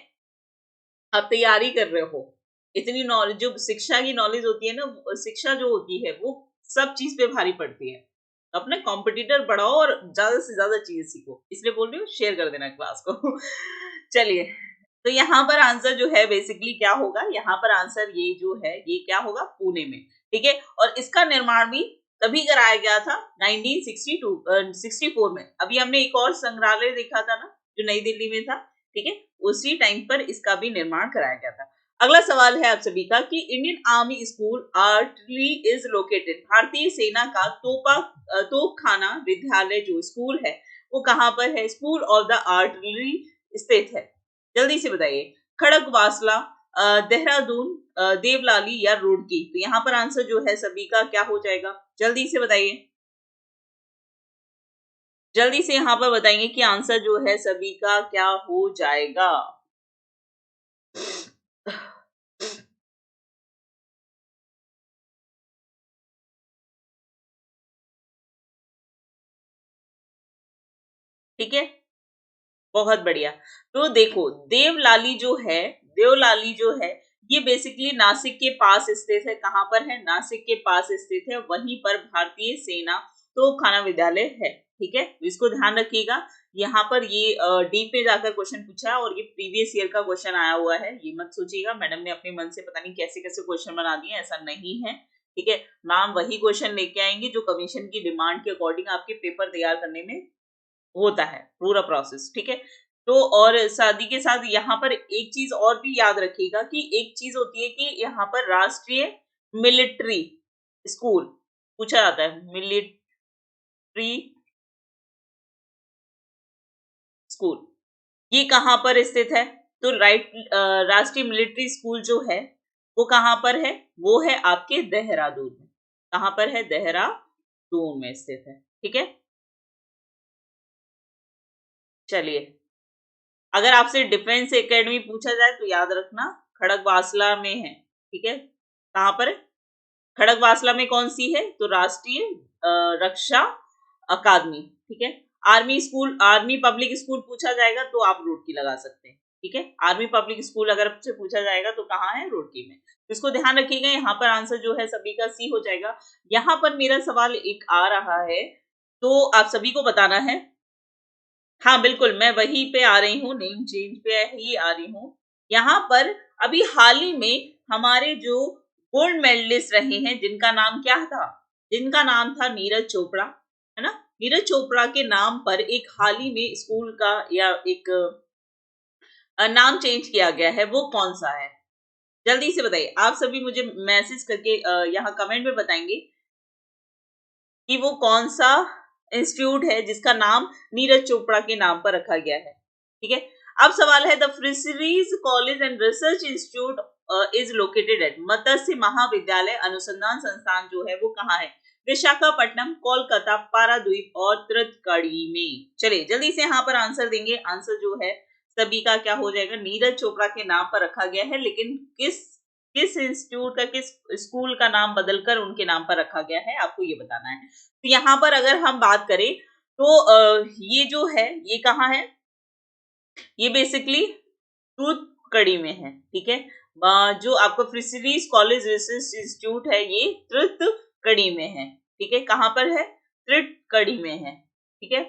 आप तैयारी कर रहे हो, इतनी नॉलेज, जो शिक्षा की नॉलेज होती है ना, शिक्षा जो होती है वो सब चीज पे भारी पड़ती है। तो अपने कॉम्पिटिटर बढ़ाओ और ज्यादा से ज्यादा चीजें सीखो, इसलिए बोल रही हूँ, शेयर कर देना क्लास को। चलिए, तो यहाँ पर आंसर जो है बेसिकली क्या होगा? यहाँ पर आंसर ये जो है ये क्या होगा? पुणे में। ठीक है, और इसका निर्माण भी तभी कराया गया था 1964 में। अभी हमने एक और संग्रहालय देखा था ना, जो नई दिल्ली में था। ठीक है, उसी टाइम पर इसका भी निर्माण कराया गया था। अगला सवाल है आप सभी का कि Indian army school artillery is located? भारतीय सेना का तोपखाना विद्यालय जो स्कूल है वो कहाँ पर है? स्कूल ऑफ द आर्टिलरी स्थित है। जल्दी से बताइए, खड़गवासला, देहरादून, देवलाली या रुड़की? तो यहाँ पर आंसर जो है सभी का क्या हो जाएगा? जल्दी से बताइए। जल्दी से यहाँ पर बताएंगे कि आंसर जो है सभी का क्या हो जाएगा। ठीक है, बहुत बढ़िया। तो देखो देवलाली जो है, देवलाली जो है ये बेसिकली नासिक के पास स्थित है। कहाँ पर है? नासिक के पास स्थित है। वहीं पर भारतीय सेना तोपखाना विद्यालय है। ठीक है, इसको ध्यान रखिएगा। यहाँ पर ये डीप में जाकर क्वेश्चन पूछा है और ये प्रीवियस ईयर का क्वेश्चन आया हुआ है। ये मत सोचिएगा मैडम ने अपने मन से पता नहीं कैसे कैसे क्वेश्चन बना दिए, ऐसा नहीं है। ठीक है, मैम वही क्वेश्चन लेके आएंगे जो कमीशन की डिमांड के अकॉर्डिंग आपके पेपर तैयार करने में होता है, पूरा प्रोसेस। ठीक है, तो और शादी के साथ यहाँ पर एक चीज और भी याद रखिएगा कि एक चीज होती है कि यहाँ पर राष्ट्रीय मिलिट्री स्कूल पूछा जाता है, मिलिट्री स्कूल ये कहाँ पर स्थित है? तो राष्ट्रीय मिलिट्री स्कूल जो है वो कहाँ पर है? वो है आपके देहरादून में। कहाँ पर है? देहरादून में स्थित है। ठीक है, चलिए अगर आपसे डिफेंस एकेडमी पूछा जाए तो याद रखना खड़गवासला में है। ठीक है, कहां पर है? खड़गवासला में कौन सी है? तो राष्ट्रीय रक्षा अकादमी। ठीक है, army school, army public school पूछा जाएगा तो आप रुड़की लगा सकते हैं। ठीक है, आर्मी पब्लिक स्कूल अगर आपसे पूछा जाएगा तो कहाँ है? रुड़की में। तो इसको ध्यान रखिएगा। यहाँ पर आंसर जो है सभी का सी हो जाएगा। यहाँ पर मेरा सवाल एक आ रहा है तो आप सभी को बताना है। हाँ बिल्कुल, मैं वहीं पे आ रही हूँ, नेम चेंज पे ही आ रही हूँ। यहाँ पर अभी हाल ही में हमारे जो गोल्ड मेडलिस्ट रहे हैं जिनका नाम क्या था? जिनका नाम था नीरज चोपड़ा, है ना? नीरज चोपड़ा के नाम पर एक हाल ही में स्कूल का या एक नाम चेंज किया गया है, वो कौन सा है? जल्दी से बताइए। आप सभी मुझे मैसेज करके यहाँ कमेंट में बताएंगे कि वो कौन सा इंस्टीट्यूट है जिसका नाम नीरज चोपड़ा के नाम पर रखा गया है। ठीक है, अब सवाल है the fisheries college and research institute is located at, मत्स्य महाविद्यालय अनुसंधान संस्थान जो है वो कहाँ है? विशाखापट्टनम, कोलकाता, पारादीप और त्रितकड़ी में। चलिए जल्दी से यहाँ पर आंसर देंगे। आंसर जो है सभी का क्या हो जाएगा? नीरज चोपड़ा के नाम पर रखा गया है, लेकिन किस किस इंस्टीट्यूट का, किस स्कूल का नाम बदलकर उनके नाम पर रखा गया है, आपको ये बताना है। तो यहाँ पर अगर हम बात करें तो ये जो है ये कहाँ है? ये बेसिकली तूतकड़ी में है। ठीक है, जो आपका फिशरीज कॉलेज रिसर्च इंस्टीट्यूट है ये त्रितकड़ी में है। ठीक है, कहाँ पर है? त्रितकड़ी में है। ठीक है,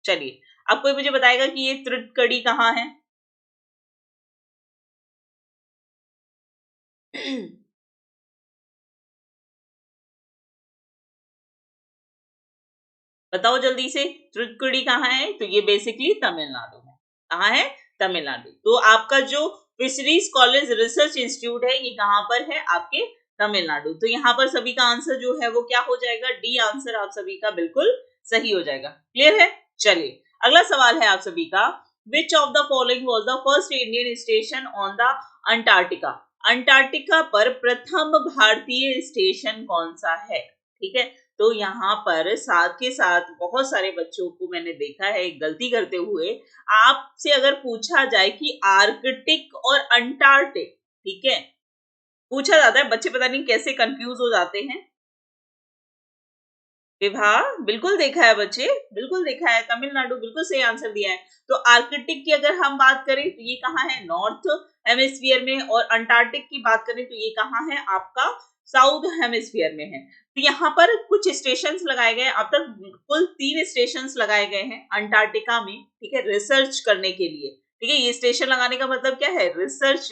चलिए अब कोई मुझे बताएगा कि ये त्रितकड़ी कहाँ है? बताओ जल्दी से, त्रितुकुड़ी कहाँ है? तो ये बेसिकली तमिलनाडु में। कहाँ है? तमिलनाडु। तो आपका जो फिशरीज कॉलेज रिसर्च इंस्टीट्यूट है ये कहाँ पर है? आपके तमिलनाडु। तो यहाँ पर सभी का आंसर जो है वो क्या हो जाएगा? डी आंसर आप सभी का बिल्कुल सही हो जाएगा। क्लियर है? चलिए अगला सवाल है आप सभी का, विच of the following was the first Indian station on the Antarctica? Antarctica पर प्रथम भारतीय स्टेशन कौन सा है? ठीक है, तो यहाँ पर साथ के साथ बहुत सारे बच्चों को मैंने देखा है गलती करते हुए। आपसे अगर पूछा जाए कि आर्कटिक और अंटार्कटिक, ठीक है, पूछा जाता है, बच्चे पता नहीं कैसे कंफ्यूज हो जाते हैं। विवाह बिल्कुल देखा है बच्चे, बिल्कुल देखा है, तमिलनाडु बिल्कुल सही आंसर दिया है। तो आर्कटिक की अगर हम बात करें तो ये कहाँ है? नॉर्थ हेमिस्फीयर में। और अंटार्कटिक की बात करें तो ये कहाँ है? आपका साउथ हेमिस्फीयर में है। तो यहाँ पर कुछ स्टेशंस लगाए गए, अब तक कुल 3 स्टेशंस लगाए गए हैं अंटार्कटिका में। ठीक है, रिसर्च करने के लिए। ठीक है, ये स्टेशन लगाने का मतलब क्या है? रिसर्च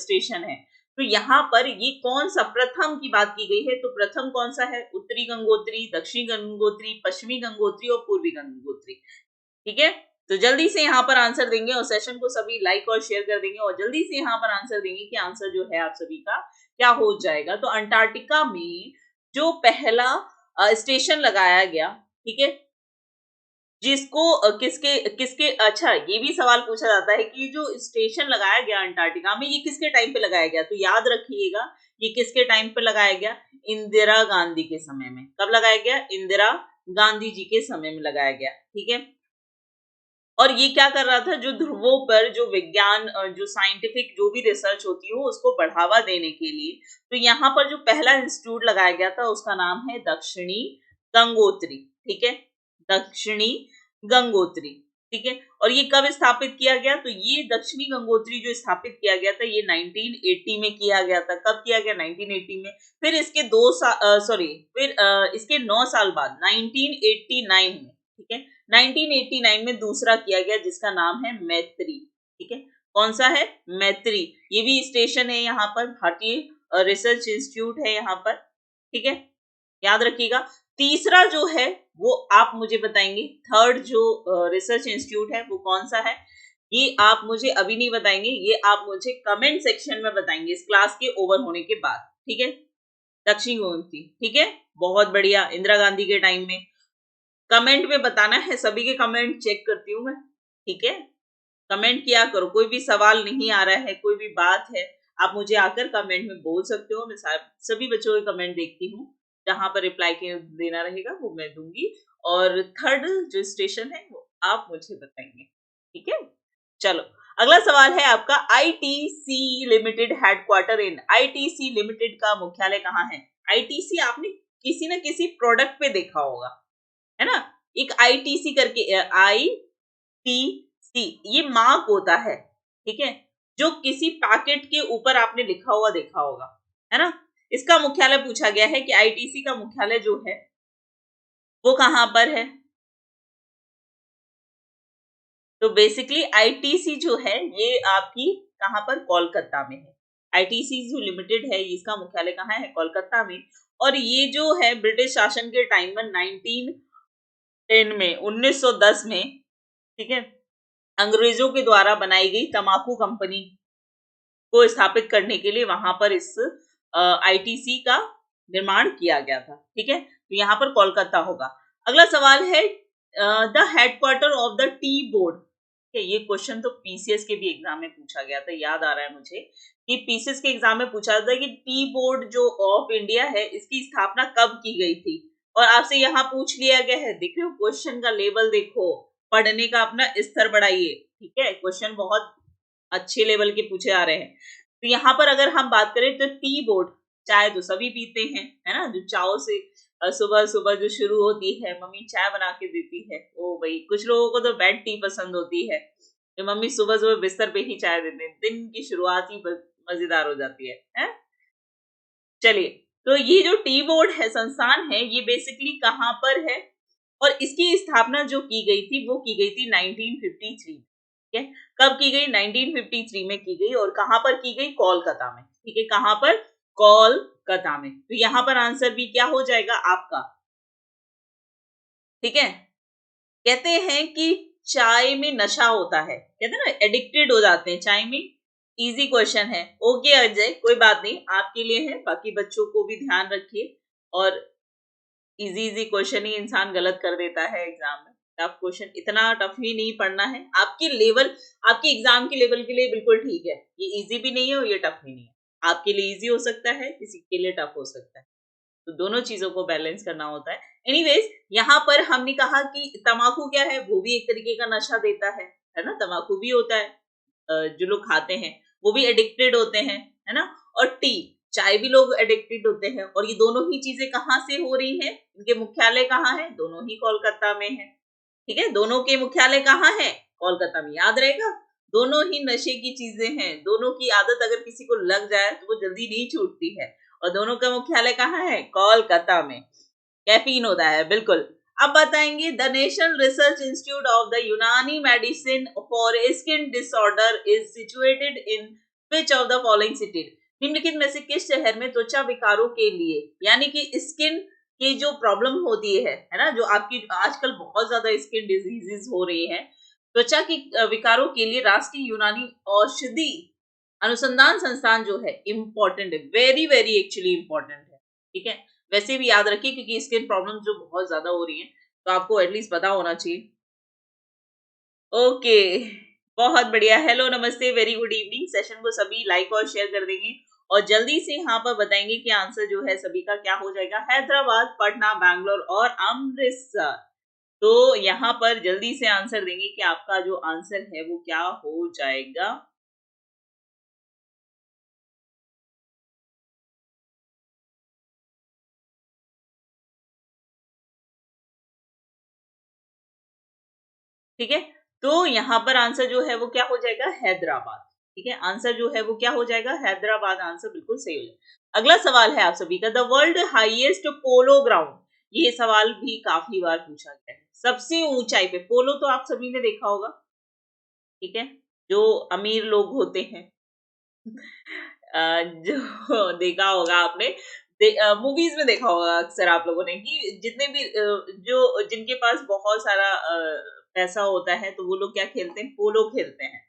स्टेशन है। तो यहाँ पर ये कौन सा प्रथम की बात की गई है? तो प्रथम कौन सा है? उत्तरी गंगोत्री, दक्षिणी गंगोत्री, पश्चिमी गंगोत्री और पूर्वी गंगोत्री। ठीक है, तो जल्दी से यहाँ पर आंसर देंगे और सेशन को सभी लाइक और शेयर कर देंगे और जल्दी से यहाँ पर आंसर देंगे कि आंसर जो है आप सभी का क्या हो जाएगा। तो अंटार्कटिका में जो पहला स्टेशन लगाया गया, ठीक है, जिसको किसके किसके अच्छा ये भी सवाल पूछा जाता है कि जो स्टेशन लगाया गया अंटार्कटिका में ये किसके टाइम पे लगाया गया? तो याद रखिएगा ये किसके टाइम पे लगाया गया? इंदिरा गांधी के समय में। कब लगाया गया? इंदिरा गांधी जी के समय में लगाया गया। ठीक है, और ये क्या कर रहा था, जो ध्रुवों पर जो विज्ञान जो साइंटिफिक जो भी रिसर्च होती है उसको बढ़ावा देने के लिए, तो यहाँ पर जो पहला इंस्टीट्यूट लगाया गया था उसका नाम है दक्षिणी गंगोत्री। ठीक है, दक्षिणी गंगोत्री। ठीक है, और ये कब स्थापित किया गया, तो ये दक्षिणी गंगोत्री जो स्थापित किया गया था ये 1980 में किया गया था। कब किया गया, 1980 में। फिर इसके इसके 9 साल बाद 1989 में, ठीक है, 1989 में दूसरा किया गया जिसका नाम है मैत्री। ठीक है, कौन सा है, मैत्री। ये भी स्टेशन है यहाँ पर, भारतीय रिसर्च इंस्टीट्यूट है यहाँ पर। ठीक है, याद रखिएगा। तीसरा जो है वो आप मुझे बताएंगे, थर्ड जो रिसर्च इंस्टीट्यूट है वो कौन सा है, ये आप मुझे अभी नहीं बताएंगे, ये आप मुझे कमेंट सेक्शन में बताएंगे इस क्लास के ओवर होने के बाद। ठीक है, दक्षिणी गोमती। ठीक है, बहुत बढ़िया, इंदिरा गांधी के टाइम में। कमेंट में बताना है, सभी के कमेंट चेक करती हूँ मैं। ठीक है, कमेंट किया करो, कोई भी सवाल नहीं आ रहा है, कोई भी बात है, आप मुझे आकर कमेंट में बोल सकते हो। मैं सभी बच्चों के कमेंट देखती हूँ, जहां पर रिप्लाई देना रहेगा वो मैं दूंगी। और थर्ड जो स्टेशन है वो आप मुझे बताएंगे। ठीक है, चलो अगला सवाल है आपका, ITC limited headquarter in, ITC limited का मुख्यालय कहाँ है। आईटीसी आपने किसी न किसी प्रोडक्ट पे देखा होगा, है ना, एक आईटीसी करके, आईटीसी ये मार्क होता है। ठीक है, जो किसी पैकेट के ऊपर आपने लिखा हुआ देखा होगा, है ना। इसका मुख्यालय पूछा गया है कि आईटीसी का मुख्यालय जो है वो कहां पर है। तो बेसिकली आईटीसी जो है ये आपकी कहां पर, कोलकाता में है। आईटीसी जो लिमिटेड है इसका मुख्यालय कहां है, कोलकाता में। और ये जो है ब्रिटिश शासन के टाइम में 1910 में, 1910 में, ठीक है, अंग्रेजों के द्वारा बनाई गई तंबाकू कंपनी को स्थापित करने के लिए वहां पर इस आईटीसी का निर्माण किया गया था। ठीक है, तो यहाँ पर कोलकाता होगा। अगला सवाल है, the headquarter of the tea board. ये क्वेश्चन तो पीसीएस के भी एग्जाम में पूछा गया था, याद आ रहा है मुझे कि पीसीएस के एग्जाम में पूछा था कि टी बोर्ड जो ऑफ इंडिया है इसकी स्थापना कब की गई थी। और आपसे यहाँ पूछ लिया गया है, देख रहे हो क्वेश्चन का लेवल देखो, पढ़ने का अपना स्तर बढ़ाइए। ठीक है, क्वेश्चन बहुत अच्छे लेवल के पूछे आ रहे हैं। तो यहाँ पर अगर हम बात करें तो टी बोर्ड, चाय तो सभी पीते हैं, है ना, जो चाव से सुबह सुबह जो शुरू होती है, मम्मी चाय बना के देती है। ओ भाई, कुछ लोगों को तो बेड टी पसंद होती है, तो मम्मी सुबह सुबह बिस्तर पे ही चाय देते हैं, दिन की शुरुआत ही मजेदार हो जाती है? चलिए, तो ये जो टी बोर्ड है, संस्थान है, ये बेसिकली कहाँ पर है, और इसकी स्थापना जो की गई थी वो की गई थी 1953। ठीक है, कब की गई, 1953 में की गई, और कहां पर की गई, कोलकाता में। ठीक है, कहां पर, कोलकाता में। तो यहां पर आंसर भी क्या हो जाएगा आपका। ठीक है, कहते हैं कि चाय में नशा होता है, कहते हैं ना, एडिक्टेड हो जाते हैं चाय में। इजी क्वेश्चन है। ओके अजय, कोई बात नहीं, आपके लिए है, बाकी बच्चों को भी ध्यान रखिए। और इजी इजी क्वेश्चन ही इंसान गलत कर देता है एग्जाम में। टफ क्वेश्चन इतना टफ ही नहीं पढ़ना है, आपकी लेवल, आपके एग्जाम के लेवल के लिए बिल्कुल ठीक है। ये इजी भी नहीं है और ये टफ भी नहीं है, आपके लिए इजी हो सकता है, किसी के लिए टफ हो सकता है, तो दोनों चीजों को बैलेंस करना होता है। एनीवेज, यहाँ पर हमने कहा कि तम्बाकू क्या है, वो भी एक तरीके का नशा देता है ना, तम्बाकू भी होता है, जो लोग खाते हैं वो भी एडिक्टेड होते हैं, है ना। और टी, चाय भी लोग एडिक्टेड होते हैं, और ये दोनों ही चीजें कहाँ से हो रही हैं, इनके मुख्यालय कहाँ है, दोनों ही कोलकाता में है। ठीक है, दोनों के मुख्यालय कहाँ है, कोलकाता में, याद रहेगा। दोनों ही नशे की चीजें हैं, दोनों की आदत अगर किसी को लग जाए तो वो जल्दी नहीं छूटती है, और दोनों का मुख्यालय कहाँ है, कोलकाता में। कैफीन होता है, बिल्कुल। अब बताएंगे, the national research institute of the Unani medicine for skin disorder is situated in which of the following city. निम्नलिखित में से किस शहर में त्वचा विकारों के लिए, यानी कि स्किन की जो प्रॉब्लम होती है ना, जो आपकी आजकल बहुत ज्यादा स्किन डिजीजेस हो रही है, त्वचा की विकारों के लिए राष्ट्रीय यूनानी औषधि अनुसंधान संस्थान जो है इम्पोर्टेंट है, वेरी वेरी एक्चुअली इम्पोर्टेंट है। ठीक है, वैसे भी याद रखिए क्योंकि स्किन प्रॉब्लम जो बहुत ज्यादा हो रही है, तो आपको एटलीस्ट पता होना चाहिए। ओके, बहुत बढ़िया, हेलो नमस्ते, वेरी गुड इवनिंग। सेशन को सभी लाइक और शेयर कर देंगे, और जल्दी से यहाँ पर बताएंगे कि आंसर जो है सभी का क्या हो जाएगा, हैदराबाद, पटना, बैंगलोर और अमृतसर। तो यहाँ पर जल्दी से आंसर देंगे कि आपका जो आंसर है वो क्या हो जाएगा। ठीक है, तो यहाँ पर आंसर जो है वो क्या हो जाएगा, हैदराबाद। ठीक है, आंसर जो है वो क्या हो जाएगा, हैदराबाद। आंसर बिल्कुल सही हो जाएगा। अगला सवाल है आप सभी का, the world highest polo ground. ये सवाल भी काफी बार पूछा गया है। सबसे ऊंचाई पे पोलो तो आप सभी ने देखा होगा, ठीक है, जो अमीर लोग होते हैं जो देखा होगा आपने, मूवीज में देखा होगा अक्सर आप लोगों ने कि जितने भी जो जिनके पास बहुत सारा पैसा होता है तो वो लोग क्या खेलते हैं, पोलो खेलते हैं।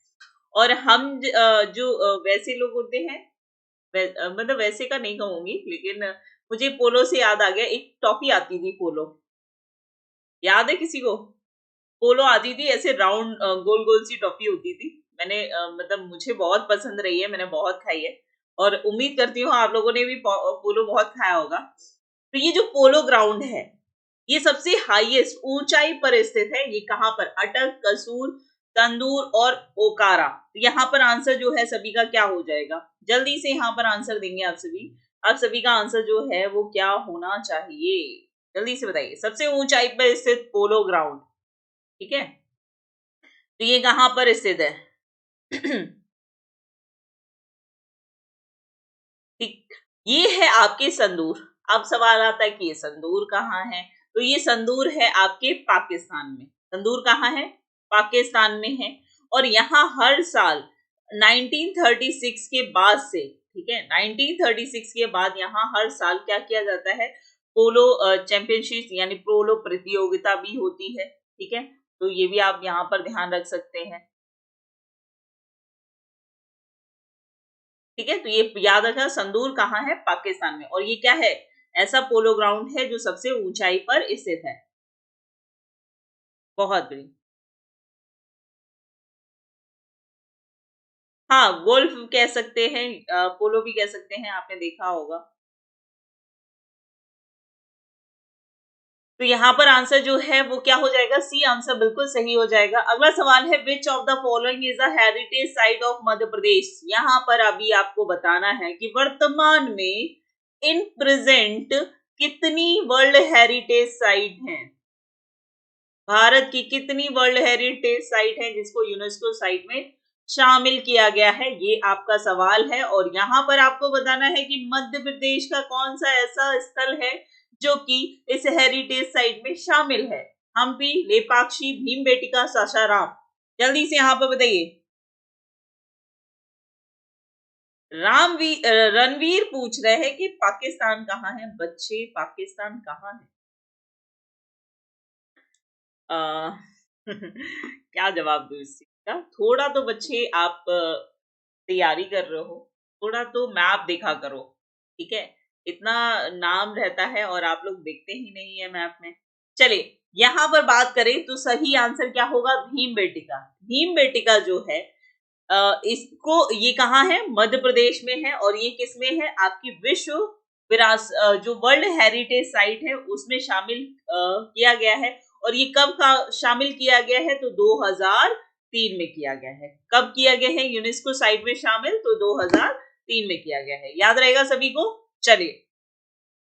और हम जो वैसे लोग होते हैं, मतलब वैसे का नहीं कहूंगी, लेकिन मुझे पोलो से याद आ गया, एक टॉफी आती थी पोलो, याद है किसी को? पोलो आती थी ऐसे राउंड गोल गोल सी टॉफी होती थी। मैंने मतलब मुझे बहुत पसंद रही है, मैंने बहुत खाई है और उम्मीद करती हूँ आप लोगों ने भी पोलो बहुत खाया होगा। तो ये जो पोलो ग्राउंड है ये सबसे हाईएस्ट ऊंचाई पर स्थित है। ये कहाँ पर, अटक, कसूर, तंदूर और ओकारा। यहाँ पर आंसर जो है सभी का क्या हो जाएगा, जल्दी से यहाँ पर आंसर देंगे आप सभी। आप सभी का आंसर जो है वो क्या होना चाहिए, जल्दी से बताइए। सबसे ऊंचाई पर स्थित पोलो ग्राउंड, ठीक है, तो ये कहां पर स्थित है? ठीक, ये है आपके संदूर। अब सवाल आता है कि ये संदूर कहाँ है, तो ये संदूर है आपके पाकिस्तान में। संदूर कहाँ है, पाकिस्तान में है। और यहाँ हर साल 1936 के बाद से, ठीक है, 1936 के बाद यहाँ हर साल क्या किया जाता है, पोलो चैंपियनशिप यानी पोलो प्रतियोगिता भी होती है। ठीक है, तो ये भी आप यहाँ पर ध्यान रख सकते हैं। ठीक है, तो ये याद रखना, संदूर कहाँ है, पाकिस्तान में। और ये क्या है, ऐसा पोलो ग्राउंड है जो सबसे ऊंचाई पर स्थित है। बहुत बड़ी। हाँ, गोल्फ कह सकते हैं, पोलो भी कह सकते हैं, आपने देखा होगा। तो यहाँ पर आंसर जो है वो क्या हो जाएगा, सी आंसर बिल्कुल सही हो जाएगा। अगला सवाल है, which of the following is a heritage site of Madhya Pradesh. यहाँ पर अभी आपको बताना है कि वर्तमान में इन प्रेजेंट कितनी वर्ल्ड हेरिटेज साइट हैं। भारत की कितनी वर्ल्ड हेरिटेज साइट है जिसको यूनेस्को साइट में शामिल किया गया है, ये आपका सवाल है। और यहाँ पर आपको बताना है कि मध्य प्रदेश का कौन सा ऐसा स्थल है जो कि इस हेरिटेज साइट में शामिल है। हम्पी, लेपाक्षी, भीमबेटका, सासाराम, जल्दी से यहाँ पर बताइए। रणवीर पूछ रहे हैं कि पाकिस्तान कहाँ है, बच्चे पाकिस्तान कहाँ है? आ, क्या जवाब दूं इस चीज का, थोड़ा तो बच्चे आप तैयारी कर रहे हो, थोड़ा तो मैप देखा करो, ठीक है। इतना नाम रहता है और आप लोग देखते ही नहीं है मैप में। चलिए, यहाँ पर बात करें तो सही आंसर क्या होगा, भीम बेटिका। भीम बेटिका जो है इसको, ये कहाँ है, मध्य प्रदेश में है। और ये किसमें है, आपकी विश्व जो वर्ल्ड हेरिटेज साइट है उसमें शामिल किया गया है। और ये कब का शामिल किया गया है, तो 2003 में किया गया है। कब किया गया है यूनेस्को साइट में शामिल, तो 2003 में किया गया है। याद रहेगा सभी को। चलिए,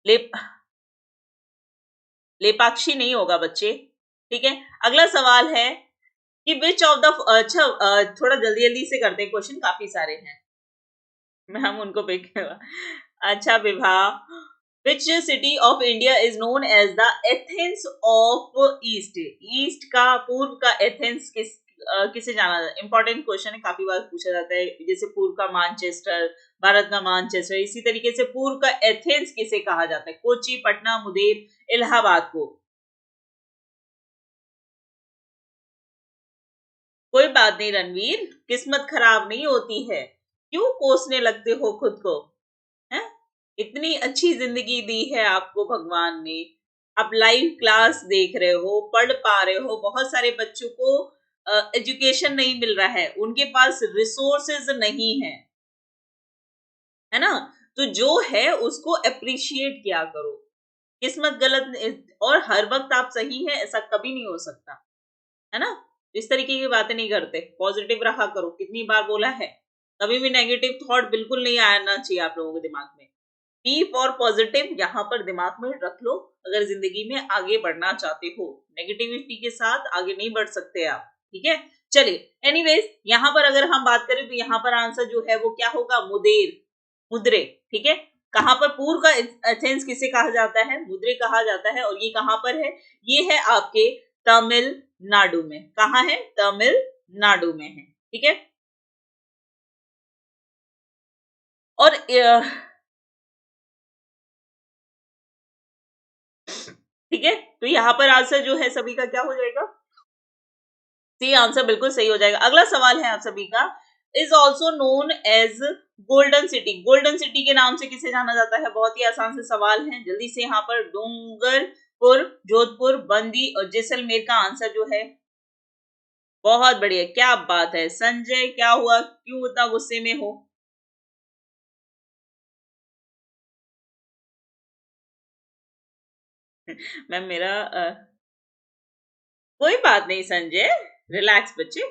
ले लेपाक्षी नहीं होगा बच्चे, ठीक है। अगला सवाल है कि विच ऑफ द, अच्छा थोड़ा जल्दी जल्दी से करते हैं, क्वेश्चन काफी सारे हैं, मैं हम उनको पिक। अच्छा विवाह, which city of India is known as the Athens of east. East का, पूर्व का एथेंस किसे जाना जाता है, इंपॉर्टेंट क्वेश्चन है, काफी बार पूछा जाता है। जैसे पूर्व का मानचेस्टर, भारत का मानचेस्टर, इसी तरीके से पूर्व का एथेंस किसे कहा जाता है, कोची, पटना, मुदेर, इलाहाबाद को। कोई बात नहीं रणवीर, किस्मत खराब नहीं होती है, क्यों कोसने लगते हो खुद को, है? इतनी अच्छी जिंदगी दी है आपको भगवान ने, आप लाइव क्लास देख रहे हो, पढ़ पा रहे हो। बहुत सारे बच्चों को एजुकेशन नहीं मिल रहा है, उनके पास रिसोर्सेज नहीं है, है ना। तो जो है उसको अप्रिशिएट किया करो। किस्मत गलत और हर वक्त आप सही है ऐसा कभी नहीं हो सकता, है ना। इस तरीके की बातें नहीं करते, पॉजिटिव रहा करो। कितनी बार बोला है, कभी भी नेगेटिव थॉट बिल्कुल नहीं आना चाहिए आप लोगों के दिमाग में। बी फॉर पॉजिटिव यहाँ पर दिमाग में रख लो अगर जिंदगी में आगे बढ़ना चाहते हो। नेगेटिविटी के साथ आगे नहीं बढ़ सकते आप, ठीक है। चलिए एनीवेज यहाँ पर अगर हम बात करें तो यहाँ पर आंसर जो है वो क्या होगा, मुदेर, मुद्रे, ठीक है। कहां पर पूर्व का एथेंस किसे कहा जाता है, मुद्रे कहा जाता है। और ये कहां पर है, ये है आपके तमिलनाडु में। कहां है, तमिलनाडु में है, ठीक है। और ठीक है, तो यहां पर आंसर जो है सभी का क्या हो जाएगा, सी आंसर बिल्कुल सही हो जाएगा। अगला सवाल है आप सभी का, is also known as golden city. Golden city के नाम से किसे जाना जाता है, बहुत ही आसान से सवाल है, जल्दी से यहाँ पर डूंगरपुर, जोधपुर, बंदी और जैसलमेर का आंसर जो है। बहुत बढ़िया, क्या बात है संजय, क्या हुआ, क्यों इतना गुस्से में हो। मैम मेरा कोई बात नहीं संजय, रिलैक्स बच्चे,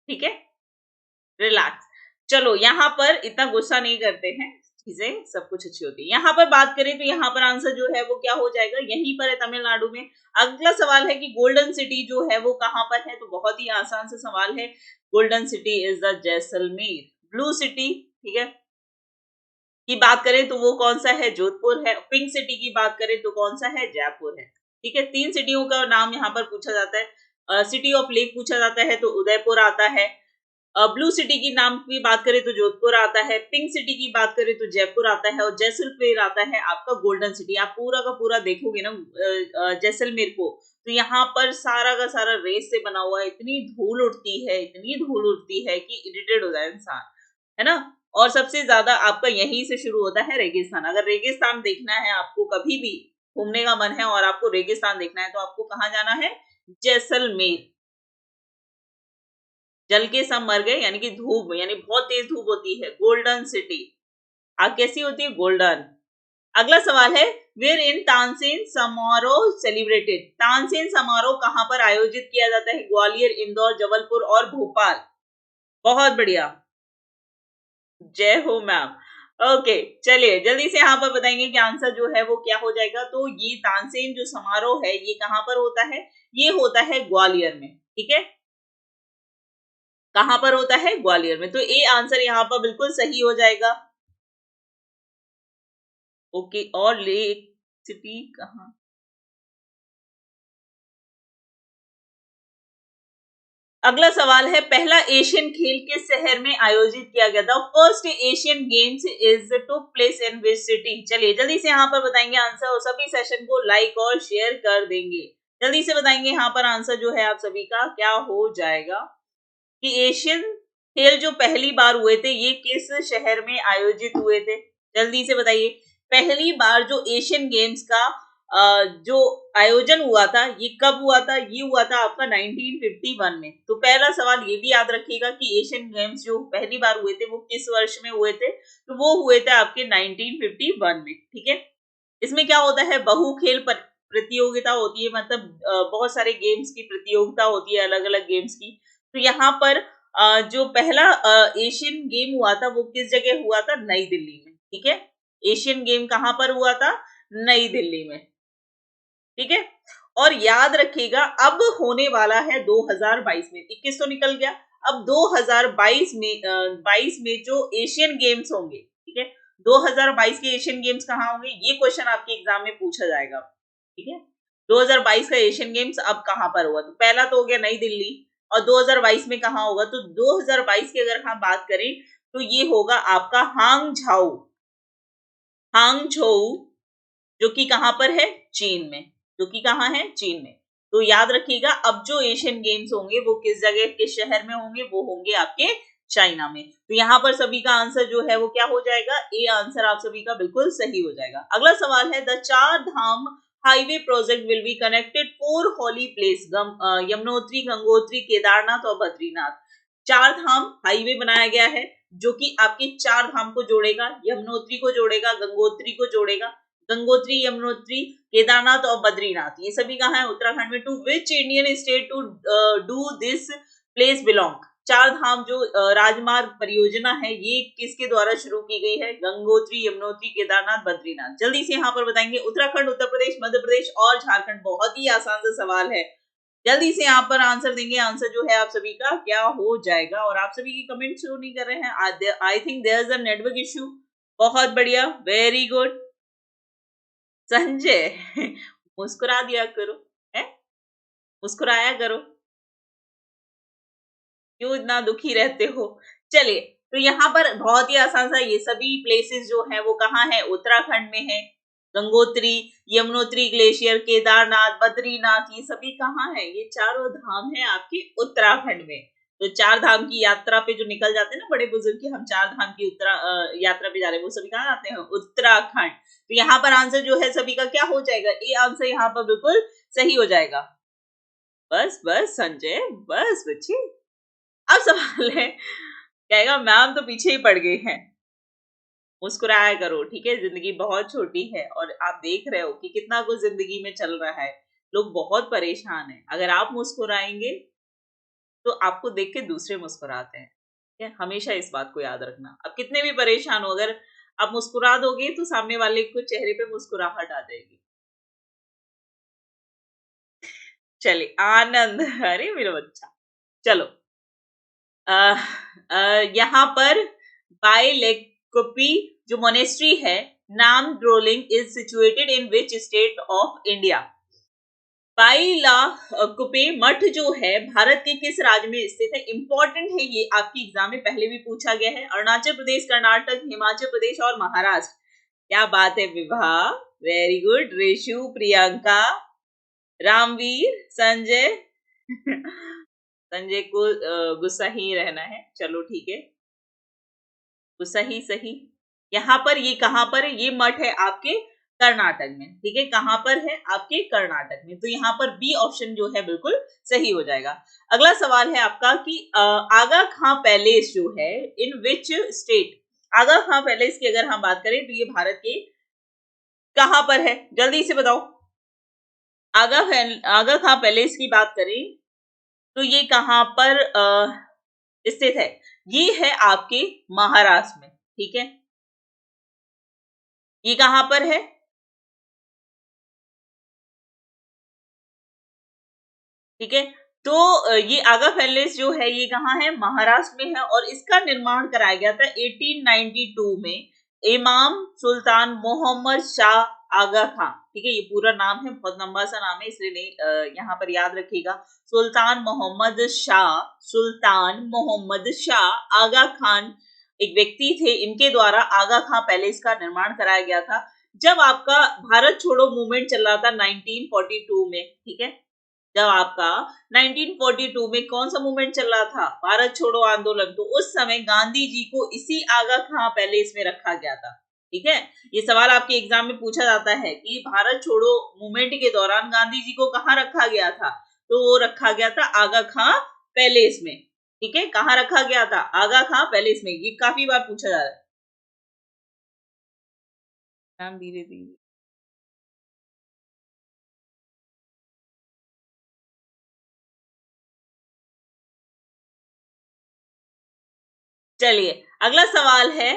ठीक है, रिलैक्स। चलो यहाँ पर इतना गुस्सा नहीं करते हैं, चीजें सब कुछ अच्छी होती है। यहाँ पर बात करें तो यहाँ पर आंसर जो है वो क्या हो जाएगा, यहीं पर है, तमिलनाडु में। अगला सवाल है कि गोल्डन सिटी जो है वो कहाँ पर है, तो बहुत ही आसान सा सवाल है, golden city is the Jaisalmer. Blue city, ठीक है, की बात करें तो वो कौन सा है, जोधपुर है। पिंक सिटी की बात करें तो कौन सा है, जयपुर है, ठीक है। 3 सिटियों का नाम यहाँ पर पूछा जाता है। सिटी ऑफ लेक पूछा जाता है तो उदयपुर आता है। ब्लू सिटी की नाम की बात करें तो जोधपुर आता है। पिंक सिटी की बात करें तो जयपुर आता है। और जैसलमेर आता है आपका गोल्डन सिटी। आप पूरा का पूरा देखोगे ना जैसलमेर को, तो यहाँ पर सारा का सारा रेस से बना हुआ है। इतनी धूल उड़ती है, इतनी धूल उड़ती है कि इरिटेट हो जाए इंसान, है ना। और सबसे ज्यादा आपका यहीं से शुरू होता है रेगिस्तान। अगर रेगिस्तान देखना है आपको, कभी भी घूमने का मन है और आपको रेगिस्तान देखना है, तो आपको कहाँ जाना है, जैसलमेर। जल के सब मर गए, यानी कि धूप, यानी बहुत तेज धूप होती है। गोल्डन सिटी आग कैसी होती है, गोल्डन। अगला सवाल है, वेयर इन तानसेन समारोह सेलिब्रेटेड। तानसेन समारोह कहां पर आयोजित किया जाता है, ग्वालियर, इंदौर, जबलपुर और भोपाल। बहुत बढ़िया, जय हो मैम। ओके, चलिए जल्दी से यहाँ पर बताएंगे कि आंसर जो है वो क्या हो जाएगा। तो ये तानसेन जो समारोह है ये कहां पर होता है, ये होता है ग्वालियर में, ठीक है। कहां पर होता है, ग्वालियर में। तो ए आंसर यहाँ पर बिल्कुल सही हो जाएगा। ओके, और लेक सिटी कहाँ, अगला सवाल है, पहला एशियन खेल किस शहर में आयोजित किया गया था। First Asian games is took place in which city. चलिए जल्दी से यहाँ पर बताएंगे आंसर और सभी सेशन को लाइक और शेयर कर देंगे। जल्दी से बताएंगे यहाँ पर आंसर जो है आप सभी का क्या हो जाएगा, कि एशियन खेल जो पहली बार हुए थे ये किस शहर में आयोजित हुए थे। जल्दी से बताइए, पहली बार जो एशियन गेम्स का जो आयोजन हुआ था ये कब हुआ था, ये हुआ था आपका 1951 में। तो पहला सवाल ये भी याद रखिएगा कि एशियन गेम्स जो पहली बार हुए थे वो किस वर्ष में हुए थे, तो वो हुए थे आपके 1951 में, ठीक है। इसमें क्या होता है, बहु खेल प्रतियोगिता होती है, मतलब बहुत सारे गेम्स की प्रतियोगिता होती है, अलग अलग गेम्स की। तो यहाँ पर जो पहला एशियन गेम हुआ था वो किस जगह हुआ था, नई दिल्ली में, ठीक है। एशियन गेम कहां पर हुआ था, नई दिल्ली में, ठीक है। और याद रखिएगा अब होने वाला है 2022 में, 21 तो निकल गया, अब 2022 में 22 में जो एशियन गेम्स होंगे, ठीक है। 2022 के एशियन गेम्स कहाँ होंगे, ये क्वेश्चन आपके एग्जाम में पूछा जाएगा, ठीक है। 2022 का एशियन गेम्स अब कहां पर होगा, तो पहला तो हो गया नई दिल्ली, और 2022 में कहां होगा, तो 2022 की अगर हम बात करें तो ये होगा आपका हांगझाऊ, हांगझोऊ, जो कि कहां पर है, चीन में, जो कि कहां है, चीन में। तो याद रखिएगा अब जो एशियन गेम्स होंगे वो किस जगह, किस शहर में होंगे, वो होंगे आपके चाइना में। तो यहाँ पर सभी का आंसर जो है वो क्या हो जाएगा, ए आंसर आप सभी का बिल्कुल सही हो जाएगा। अगला सवाल है, the Char Dham highway project will be connected 4 holy place, Yamunotri, Gangotri, Kedarnath और बद्रीनाथ। चार धाम हाईवे बनाया गया है, जो कि आपके 4 धाम को जोड़ेगा, यमुनोत्री को जोड़ेगा, गंगोत्री को जोड़ेगा। गंगोत्री, यमुनोत्री, केदारनाथ और बद्रीनाथ, ये सभी कहाँ है? उत्तराखंड में। To which Indian state to do this place belong? 4 धाम जो राजमार्ग परियोजना है, ये किसके द्वारा शुरू की गई है? गंगोत्री, यमुनोत्री, केदारनाथ, बद्रीनाथ। जल्दी से यहाँ पर बताएंगे। उत्तराखंड, उत्तर प्रदेश, मध्य प्रदेश और झारखंड। बहुत ही आसान सा सवाल है, जल्दी से यहाँ पर आंसर देंगे। आंसर जो है आप सभी का क्या हो जाएगा? और आप सभी की कमेंट शो नहीं कर रहे हैं। I think there is a network issue. बहुत बढ़िया, वेरी गुड संजय। मुस्कुरा दिया करो, है, मुस्कुराया करो, क्यों इतना दुखी रहते हो? चलिए, तो यहाँ पर बहुत ही आसान सा, ये सभी प्लेसेस जो है वो कहाँ है? उत्तराखंड में है। गंगोत्री, यमुनोत्री ग्लेशियर, केदारनाथ, बद्रीनाथ, ये सभी कहाँ है? ये चारों धाम है आपके उत्तराखंड में। तो 4 धाम की यात्रा पे जो निकल जाते हैं ना बड़े बुजुर्ग की, हम 4 धाम की यात्रा पे जा रहे हैं, वो सभी कहाँ आते हैं? उत्तराखंड। तो यहाँ पर आंसर जो है सभी का क्या हो जाएगा? ए आंसर यहाँ पर बिल्कुल सही हो जाएगा। बस बस संजय, बस बच्चे। अब सवाल है, कहेगा मैम तो पीछे ही पड़ गए हैं। मुस्कुराया करो, ठीक है? जिंदगी बहुत छोटी है और आप देख रहे हो कि कितना कुछ जिंदगी में चल रहा है। लोग बहुत परेशान हैं। अगर आप मुस्कुराएंगे तो आपको देख के दूसरे मुस्कुराते हैं। ठीक है? हमेशा इस बात को याद रखना। अब कितने भी परेशान हो, अगर आप मुस्कुरा दोगे तो सामने वाले को चेहरे पे मुस्कुराहट आ जाएगी। चलिए, आनंद। अरे मेरा बच्चा, चलो। यहाँ पर बाइलेकोपी जो मोनेस्ट्री है, नाम drooling, is situated in which state of India? Bylakuppe मठ जो है भारत के किस राज्य में स्थित है? इंपॉर्टेंट है ये, आपकी एग्जाम में पहले भी पूछा गया है। अरुणाचल प्रदेश, कर्नाटक, हिमाचल प्रदेश और महाराष्ट्र। क्या बात है विभा, वेरी गुड। रेशु, प्रियंका, रामवीर, संजय। संजय को गुस्सा ही रहना है, चलो ठीक है, गुस्सा ही सही। यहाँ पर ये कहाँ पर है? ये मठ है आपके कर्नाटक में, ठीक है? कहाँ पर है? आपके कर्नाटक में। तो यहाँ पर बी ऑप्शन जो है बिल्कुल सही हो जाएगा। अगला सवाल है आपका कि आगा खां पैलेस जो है इन which state? Agha Khan palace की अगर हम बात करें तो ये भारत के कहाँ पर है? जल्दी से बताओ। आगा खां पैलेस की बात करें तो ये कहाँ पर स्थित है? ये है आपके महाराष्ट्र में, ठीक है? ये कहां पर है? ठीक है, तो ये आगा पैलेस जो है ये कहाँ है? महाराष्ट्र में है और इसका निर्माण कराया गया था 1892 में इमाम सुल्तान मोहम्मद शाह आगा खां। ठीक है, ये पूरा नाम है, बहुत लंबा सा नाम है, इसलिए नहीं यहाँ पर याद रखिएगा। सुल्तान मोहम्मद शाह आगा खान एक व्यक्ति थे, इनके द्वारा आगा खां पैलेस का निर्माण कराया गया था जब आपका भारत छोड़ो मूवमेंट चल रहा था 1942 में। ठीक है, जब आपका 1942 में कौन सा मूवमेंट चल रहा था? भारत छोड़ो आंदोलन। तो उस समय गांधी जी को इसी आगा खां पैलेस में रखा गया था। ठीक है, ये सवाल आपके एग्जाम में पूछा जाता है कि भारत छोड़ो मूवमेंट के दौरान गांधी जी को कहाँ रखा गया था? तो वो रखा गया था आगा खां पैलेस में। ठीक है, कहाँ रखा गया था? आगा खां पैलेस में। ये काफी बार पूछा जा रहा है। नाम धीरे धीरे। चलिए, अगला सवाल है,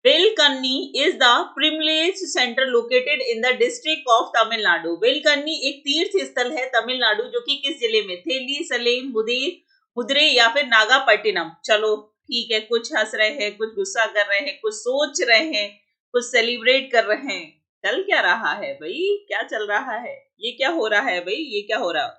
वेलकन्नी is the privileged center located in the district of Tamil Nadu. वेलकन्नी एक तीर्थ स्थल है तमिलनाडु, जो कि किस जिले में? थेली, सलेम, मुदरे या फिर नागापट्टिनम। चलो ठीक है, कुछ हंस रहे हैं, कुछ गुस्सा कर रहे हैं, कुछ सोच रहे हैं, कुछ सेलिब्रेट कर रहे हैं। चल क्या रहा है भाई? क्या चल रहा है? ये क्या हो रहा है भाई? ये क्या हो रहा है?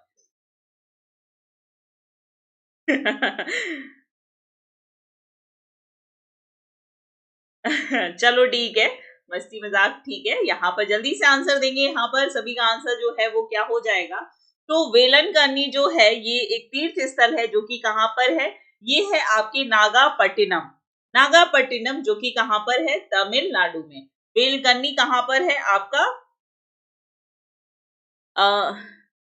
चलो ठीक है, मस्ती मजाक ठीक है। यहाँ पर जल्दी से आंसर देंगे। यहाँ पर सभी का आंसर जो है वो क्या हो जाएगा? तो वेलनकन्नी जो है ये एक तीर्थ स्थल है जो कि कहाँ पर है? ये है आपके नागापट्टिनम। नागापट्टिनम जो कि कहाँ पर है? तमिलनाडु में। वेलकन्नी कहाँ पर है आपका?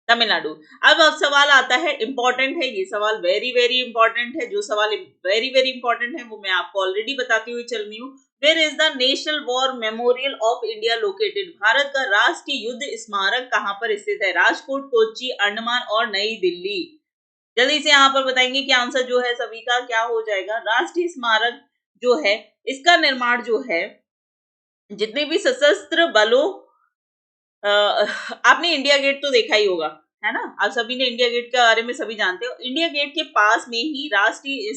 तमिलनाडु। अब सवाल आता है, इंपॉर्टेंट है ये सवाल, वेरी वेरी इंपॉर्टेंट है। जो सवाल वेरी वेरी इंपॉर्टेंट है वो मैं आपको ऑलरेडी बताती हुई चल रही हूँ। Where is the national war memorial of India located? Bharat का राष्ट्रीय युद्ध स्मारक कहाँ पर स्थित है? राजकोट, कोच्चि, अंडमान और नई दिल्ली। जल्दी से यहाँ पर बताएंगे कि आंसर जो है सभी का क्या हो जाएगा। राष्ट्रीय स्मारक जो है इसका निर्माण जो है जितने भी सशस्त्र बलों, आपने इंडिया गेट तो देखा ही होगा, है ना? आप सभी ने इंडिया गेट के बारे में सभी जानते हो। इंडिया गेट के पास में ही राष्ट्रीय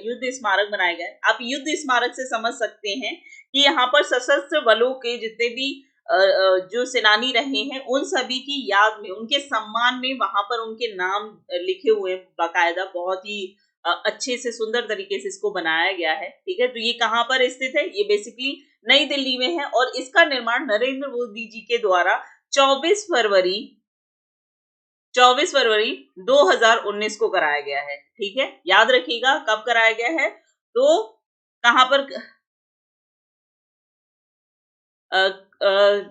युद्ध स्मारक बनाया गया है। आप युद्ध स्मारक से समझ सकते हैं कि यहाँ पर सशस्त्र बलों के जितने भी जो सेनानी रहे हैं उन सभी की याद में, उनके सम्मान में वहां पर उनके नाम लिखे हुए बाकायदा। बहुत ही अच्छे से सुंदर तरीके से इसको बनाया गया है। ठीक है, तो ये कहाँ पर स्थित है? ये बेसिकली नई दिल्ली में है और इसका निर्माण नरेंद्र मोदी जी के द्वारा 24 फरवरी 2019 को कराया गया है। ठीक है, याद रखिएगा कब कराया गया है। तो कहां पर?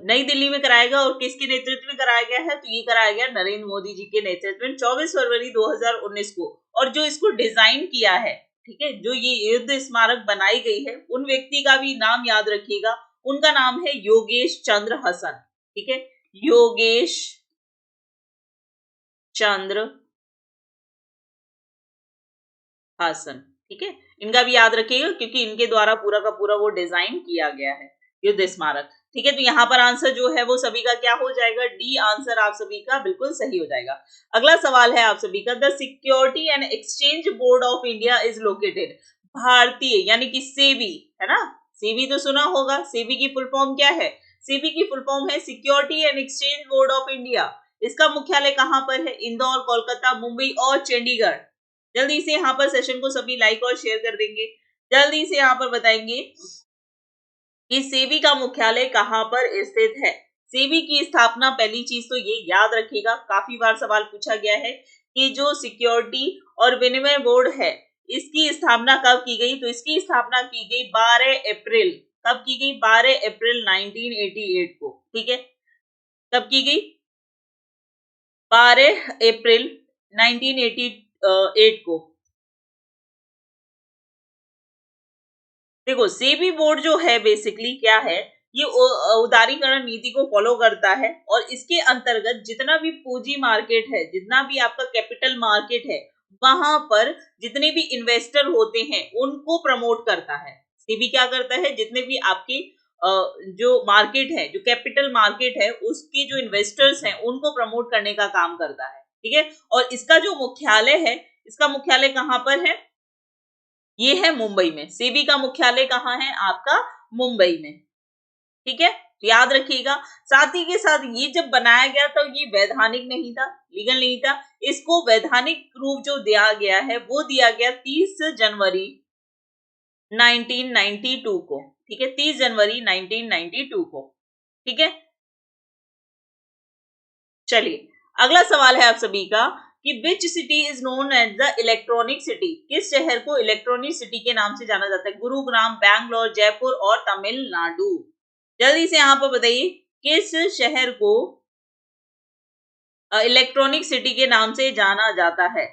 नई दिल्ली में कराया गया और किसके नेतृत्व में कराया गया है? तो ये कराया गया नरेंद्र मोदी जी के नेतृत्व में 24 फरवरी 2019 को। और जो इसको डिजाइन किया है, ठीक है, जो ये युद्ध स्मारक बनाई गई है, उन व्यक्ति का भी नाम याद रखिएगा। उनका नाम है योगेश चंद्र हसन। ठीक है, योगेश चंद्र हसन। ठीक है, इनका भी याद रखिएगा क्योंकि इनके द्वारा पूरा का पूरा वो डिजाइन किया गया है युद्ध स्मारक। ठीक है, तो यहाँ पर आंसर जो है वो सभी का क्या हो जाएगा? डी आंसर आप सभी का बिल्कुल सही हो जाएगा। अगला सवाल है आप सभी का, the security and exchange board of India is located. भारतीय यानी कि सेबी, है ना? सेबी तो सुना होगा। सेबी की फुल फॉर्म क्या है? सेबी की फुल फॉर्म है security and exchange board of India. इसका मुख्यालय कहाँ पर है? इंदौर, कोलकाता, मुंबई और चंडीगढ़। जल्दी से यहाँ पर सेशन को सभी लाइक और शेयर कर देंगे। जल्दी से यहाँ पर बताएंगे कि सेबी का मुख्यालय कहाँ पर स्थित है। सेबी की स्थापना, पहली चीज तो ये याद रखिएगा, काफी बार सवाल पूछा गया है कि जो सिक्योरिटी और विनिमय बोर्ड है इसकी स्थापना कब की गई? तो इसकी स्थापना की गई 12 अप्रैल। कब की गई? 12 अप्रैल 1988 को। ठीक है, कब की गई? 12 अप्रैल 1988 को। देखो, सेबी बोर्ड जो है बेसिकली क्या है, ये उदारीकरण नीति को फॉलो करता है और इसके अंतर्गत जितना भी पूंजी मार्केट है, जितना भी आपका कैपिटल मार्केट है, वहां पर जितने भी इन्वेस्टर होते हैं उनको प्रमोट करता है। सेबी क्या करता है? जितने भी आपके जो मार्केट है, जो कैपिटल मार्केट है, उसके जो इन्वेस्टर्स हैं उनको प्रमोट करने का काम करता है। ठीक है, और इसका जो मुख्यालय है, इसका मुख्यालय कहाँ पर है? ये है मुंबई में। सेबी का मुख्यालय कहाँ है? आपका मुंबई में। ठीक है, तो याद रखिएगा। साथ ही के साथ ये जब बनाया गया था ये वैधानिक नहीं था, लीगल नहीं था। इसको वैधानिक रूप जो दिया गया है वो दिया गया 30 जनवरी 1992 को। ठीक है, 30 जनवरी 1992 को। ठीक है, चलिए अगला सवाल है आप सभी का कि which city is known as the electronic city? किस शहर को इलेक्ट्रॉनिक सिटी के नाम से जाना जाता है? गुरुग्राम, बैंगलोर, जयपुर और तमिलनाडु। जल्दी से यहाँ पर बताइए किस शहर को इलेक्ट्रॉनिक सिटी के नाम से जाना जाता है।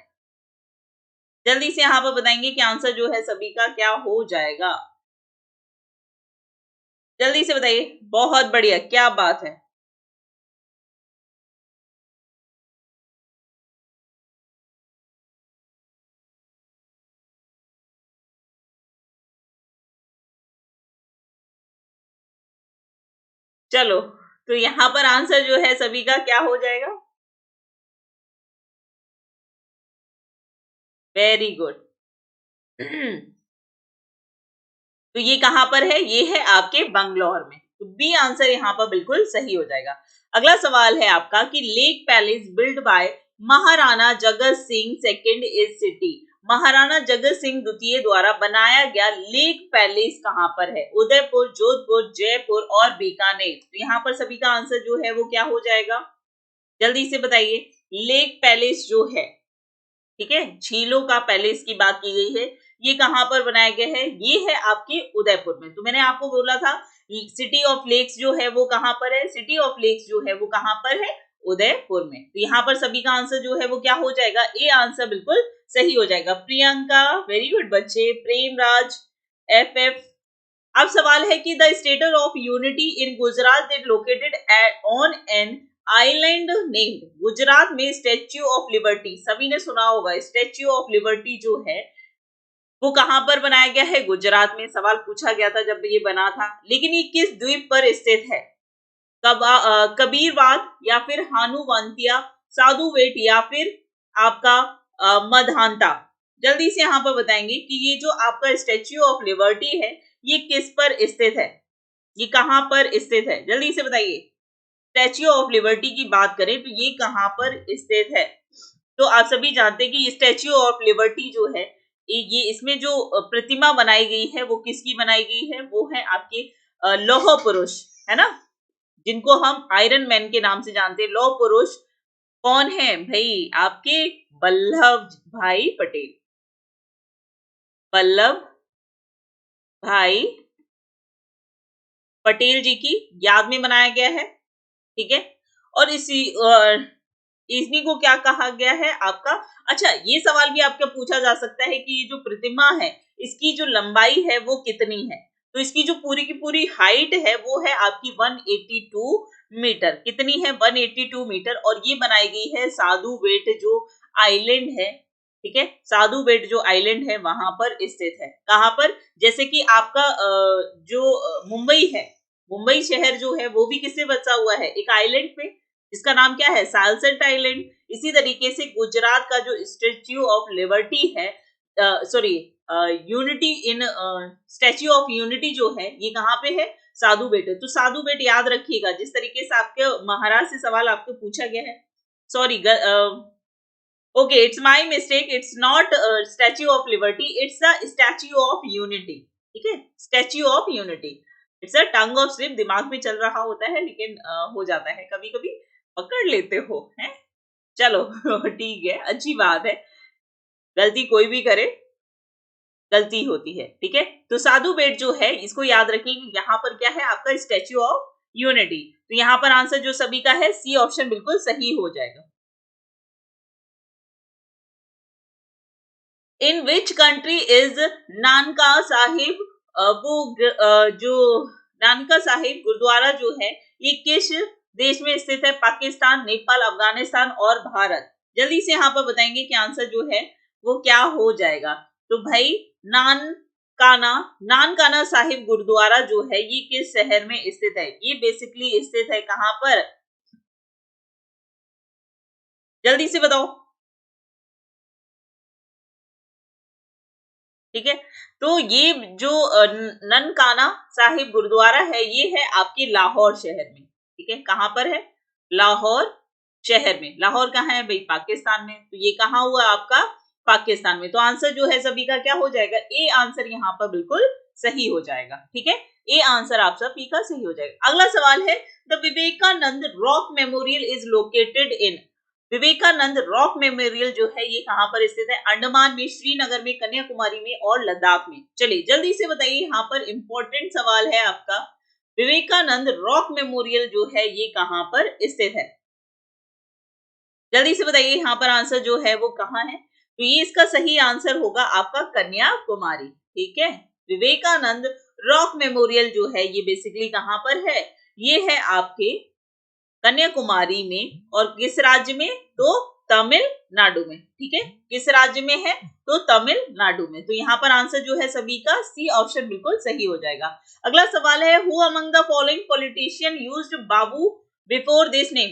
जल्दी से यहाँ पर बताएंगे कि आंसर जो है सभी का क्या हो जाएगा। जल्दी से बताइए। बहुत बढ़िया, क्या बात है। चलो, तो यहाँ पर आंसर जो है सभी का क्या हो जाएगा? Very good. तो ये कहां पर है? ये है आपके बंगलौर में। तो बी आंसर यहाँ पर बिल्कुल सही हो जाएगा। अगला सवाल है आपका कि lake palace build by Maharana Jagat Singh second is city. Maharana Jagat Singh द्वितीय द्वारा बनाया गया लेक पैलेस कहां पर है? उदयपुर, जोधपुर, जयपुर और बीकानेर। तो यहाँ पर सभी का आंसर जो है वो क्या हो जाएगा? जल्दी से बताइए। लेक पैलेस जो है, ठीक है, झीलों का पैलेस की बात की गई है, ये कहां पर बनाया गया है? ये है आपके उदयपुर में। तो मैंने आपको बोला था सिटी ऑफ लेक्स जो है वो कहां पर है? सिटी ऑफ लेक्स जो है वो कहां पर है? उदयपुर में। तो यहाँ पर सभी का आंसर जो है वो क्या हो जाएगा, ए आंसर बिल्कुल सही हो जाएगा। प्रियंका वेरी गुड बच्चे। प्रेमराज FF। अब सवाल है कि the statue of unity in Gujarat is located on an island named. Gujarat में स्टेच्यू ऑफ लिबर्टी, सभी ने सुना होगा, स्टेच्यू ऑफ लिबर्टी जो है वो कहां पर बनाया गया है, गुजरात में। सवाल पूछा गया था जब ये बना था, लेकिन ये किस द्वीप पर स्थित है, कबीरवाद या फिर हानुवंतिया, साधुवेट या फिर आपका मधानता। जल्दी से यहाँ पर बताएंगे कि ये जो आपका स्टेच्यू ऑफ लिबर्टी है ये किस पर स्थित है, ये कहां पर स्थित है, जल्दी से बताइए। स्टेच्यू ऑफ लिबर्टी की बात करें तो ये कहां पर स्थित है। तो आप सभी जानते हैं कि स्टेच्यू ऑफ लिबर्टी जो है ये इसमें जो प्रतिमा बनाई गई है वो किसकी बनाई गई है, वो है आपके लौह पुरुष, है ना, जिनको हम आयरन मैन के नाम से जानते हैं। लौह पुरुष कौन है भाई, आपके वल्लभ भाई पटेल। वल्लभ भाई पटेल जी की याद में बनाया गया है, ठीक है। और इसी को क्या कहा गया है आपका, अच्छा ये सवाल भी आपका पूछा जा सकता है कि ये जो प्रतिमा है इसकी जो लंबाई है वो कितनी है। तो इसकी जो पूरी की पूरी हाइट है वो है आपकी 182 मीटर। कितनी है, 182 मीटर। और ये बनाई गई है साधु बेट जो आइलैंड है, ठीक है, साधु बेट जो आइलैंड है वहां पर स्थित है। कहां पर, जैसे कि आपका जो मुंबई है, मुंबई शहर जो है वो भी किससे बसा हुआ है, एक आइलैंड पे, इसका नाम क्या है, सालसेट आइलैंड। इसी तरीके से गुजरात का जो स्टेच्यू ऑफ लिबर्टी है, sorry unity in statue of unity जो है ये कहाँ पे है, साधु बेट। तो साधु बेट याद रखिएगा, जिस तरीके से आपके महाराज से सवाल आपको पूछा गया है, sorry okay it's my mistake, it's not statue of liberty, it's the statue of unity, ठीक है, statue of unity. It's a tongue of slip, दिमाग में चल रहा होता है लेकिन हो जाता है कभी कभी, पकड़ लेते हो हैं, चलो ठीक है, अच्छी बात है, गलती कोई भी करे गलती होती है, ठीक है। तो साधु बेट जो है इसको याद रखिए कि यहाँ पर क्या है आपका स्टैच्यू ऑफ यूनिटी। तो यहाँ पर आंसर जो सभी का है सी ऑप्शन बिल्कुल सही हो जाएगा। इन विच कंट्री इज नानका साहिब, वो जो नानका साहिब गुरुद्वारा जो है ये किस देश में स्थित है, पाकिस्तान, नेपाल, अफगानिस्तान और भारत। जल्दी से यहाँ पर बताएंगे कि आंसर जो है वो क्या हो जाएगा। तो भाई नानकाना साहिब गुरुद्वारा जो है ये किस शहर में स्थित है, ये बेसिकली स्थित है कहां पर, जल्दी से बताओ, ठीक है। तो ये जो ननकाना साहिब गुरुद्वारा है ये है आपके लाहौर शहर में, ठीक है, कहां पर है, लाहौर शहर में। लाहौर कहाँ है भाई, पाकिस्तान में। तो ये कहाँ हुआ आपका, पाकिस्तान में। तो आंसर जो है सभी का क्या हो जाएगा, ए आंसर यहाँ पर बिल्कुल सही हो जाएगा, ठीक है, ए आंसर आप सभी का सही हो जाएगा। अगला सवाल है, the Vivekananda rock memorial is located in. Vivekananda rock memorial जो है ये कहां पर स्थित है, अंडमान में, श्रीनगर में, कन्याकुमारी में और लद्दाख में। चलिए जल्दी से बताइए, यहाँ पर इंपॉर्टेंट सवाल है आपका, विवेकानंद रॉक मेमोरियल जो है ये कहां पर स्थित है, जल्दी से बताइए यहाँ पर आंसर जो है वो कहाँ है। तो ये इसका सही आंसर होगा आपका कन्याकुमारी, ठीक है। विवेकानंद रॉक मेमोरियल जो है ये बेसिकली कहां पर है, ये है आपके कन्याकुमारी में। और किस राज्य में, तो तमिलनाडु में, ठीक है, किस राज्य में है, तो तमिलनाडु में। तो यहाँ पर आंसर जो है सभी का सी ऑप्शन बिल्कुल सही हो जाएगा। अगला सवाल है, who among the following politician used Babu before this name.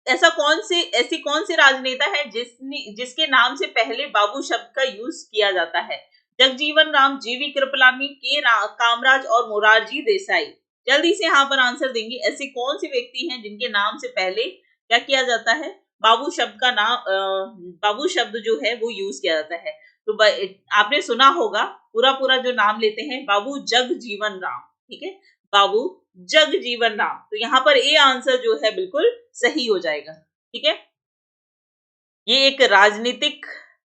ऐसी कौन सी राजनेता है जिसके नाम से पहले बाबू शब्द का यूज किया जाता है, जगजीवन राम, जीवी कृपलानी, कामराज और मोरारजी देसाई। जल्दी से यहाँ पर आंसर देंगे, ऐसे कौन से व्यक्ति हैं जिनके नाम से पहले क्या किया जाता है, बाबू शब्द का नाम, बाबू शब्द जो है वो यूज किया जाता है। तो आपने सुना होगा, पूरा पूरा जो नाम लेते हैं, बाबू जगजीवन राम, ठीक है, बाबू जगजीवन राम। तो यहाँ पर ए आंसर जो है बिल्कुल सही हो जाएगा, ठीक है। ये एक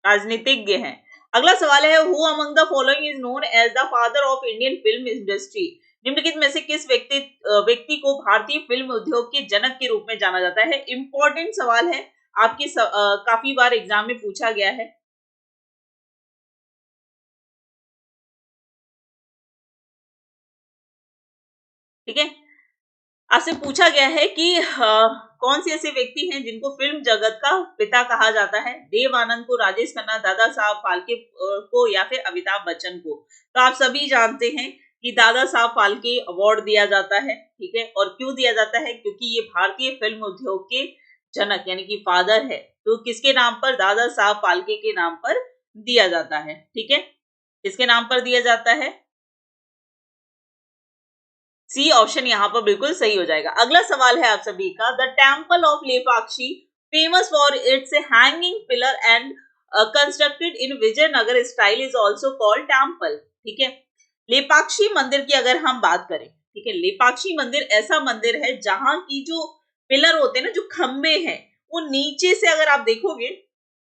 राजनीतिज्ञ है। अगला सवाल है, who among the following is known as the father of Indian film industry. निम्नलिखित में से किस व्यक्ति को भारतीय फिल्म उद्योग के जनक के रूप में जाना जाता है? इंपॉर्टेंट सवाल है, आपकी काफी बार एग्जाम में पूछा गया है। ठीक है, आपसे पूछा गया है कि कौन से ऐसे व्यक्ति हैं जिनको फिल्म जगत का पिता कहा जाता है? देव आनंद को, राजेश खन्ना, दादा साहब फाल्के को, या फिर अमिताभ बच्चन को? तो आप सभी जानते हैं कि दादा साहब फाल्के अवार्ड दिया जाता है। ठीक है, और क्यों दिया जाता है? क्योंकि ये भारतीय फिल्म उद्योग के जनक यानी कि फादर है। तो किसके नाम पर? दादा साहब फाल्के के नाम पर दिया जाता है। ठीक है, किसके नाम पर दिया जाता है? सी ऑप्शन यहाँ पर बिल्कुल सही हो जाएगा। अगला सवाल है आप सभी का, the temple of Lepakshi famous for its hanging pillar and constructed in Vijayanagar style is also called temple. ठीक है, लेपाक्षी मंदिर की अगर हम बात करें, ठीक है, लेपाक्षी मंदिर ऐसा मंदिर है जहां की जो पिलर होते हैं ना, जो खंबे हैं, वो नीचे से अगर आप देखोगे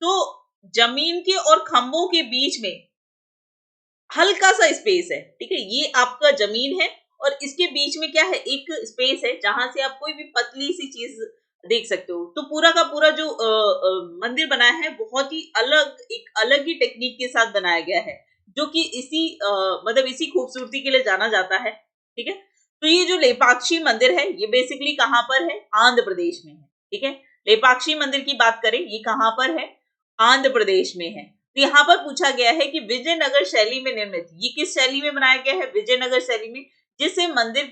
तो जमीन के और खंभों के बीच में हल्का सा स्पेस है। ठीक है, ये आपका जमीन है और इसके बीच में क्या है? एक स्पेस है जहां से आप कोई भी पतली सी चीज देख सकते हो। तो पूरा का पूरा जो मंदिर बनाया है बहुत ही अलग, एक अलग ही टेक्निक के साथ बनाया गया है, जो कि इसी मतलब इसी खूबसूरती के लिए जाना जाता है। ठीक है, तो ये जो लेपाक्षी मंदिर है ये बेसिकली कहाँ पर है? आंध्र प्रदेश में है। ठीक है, लेपाक्षी मंदिर की बात करें, ये कहाँ पर है? आंध्र प्रदेश में है। तो यहाँ पर पूछा गया है कि विजयनगर शैली में निर्मित, ये किस शैली में बनाया गया है? विजयनगर शैली में, जिसे मंदिर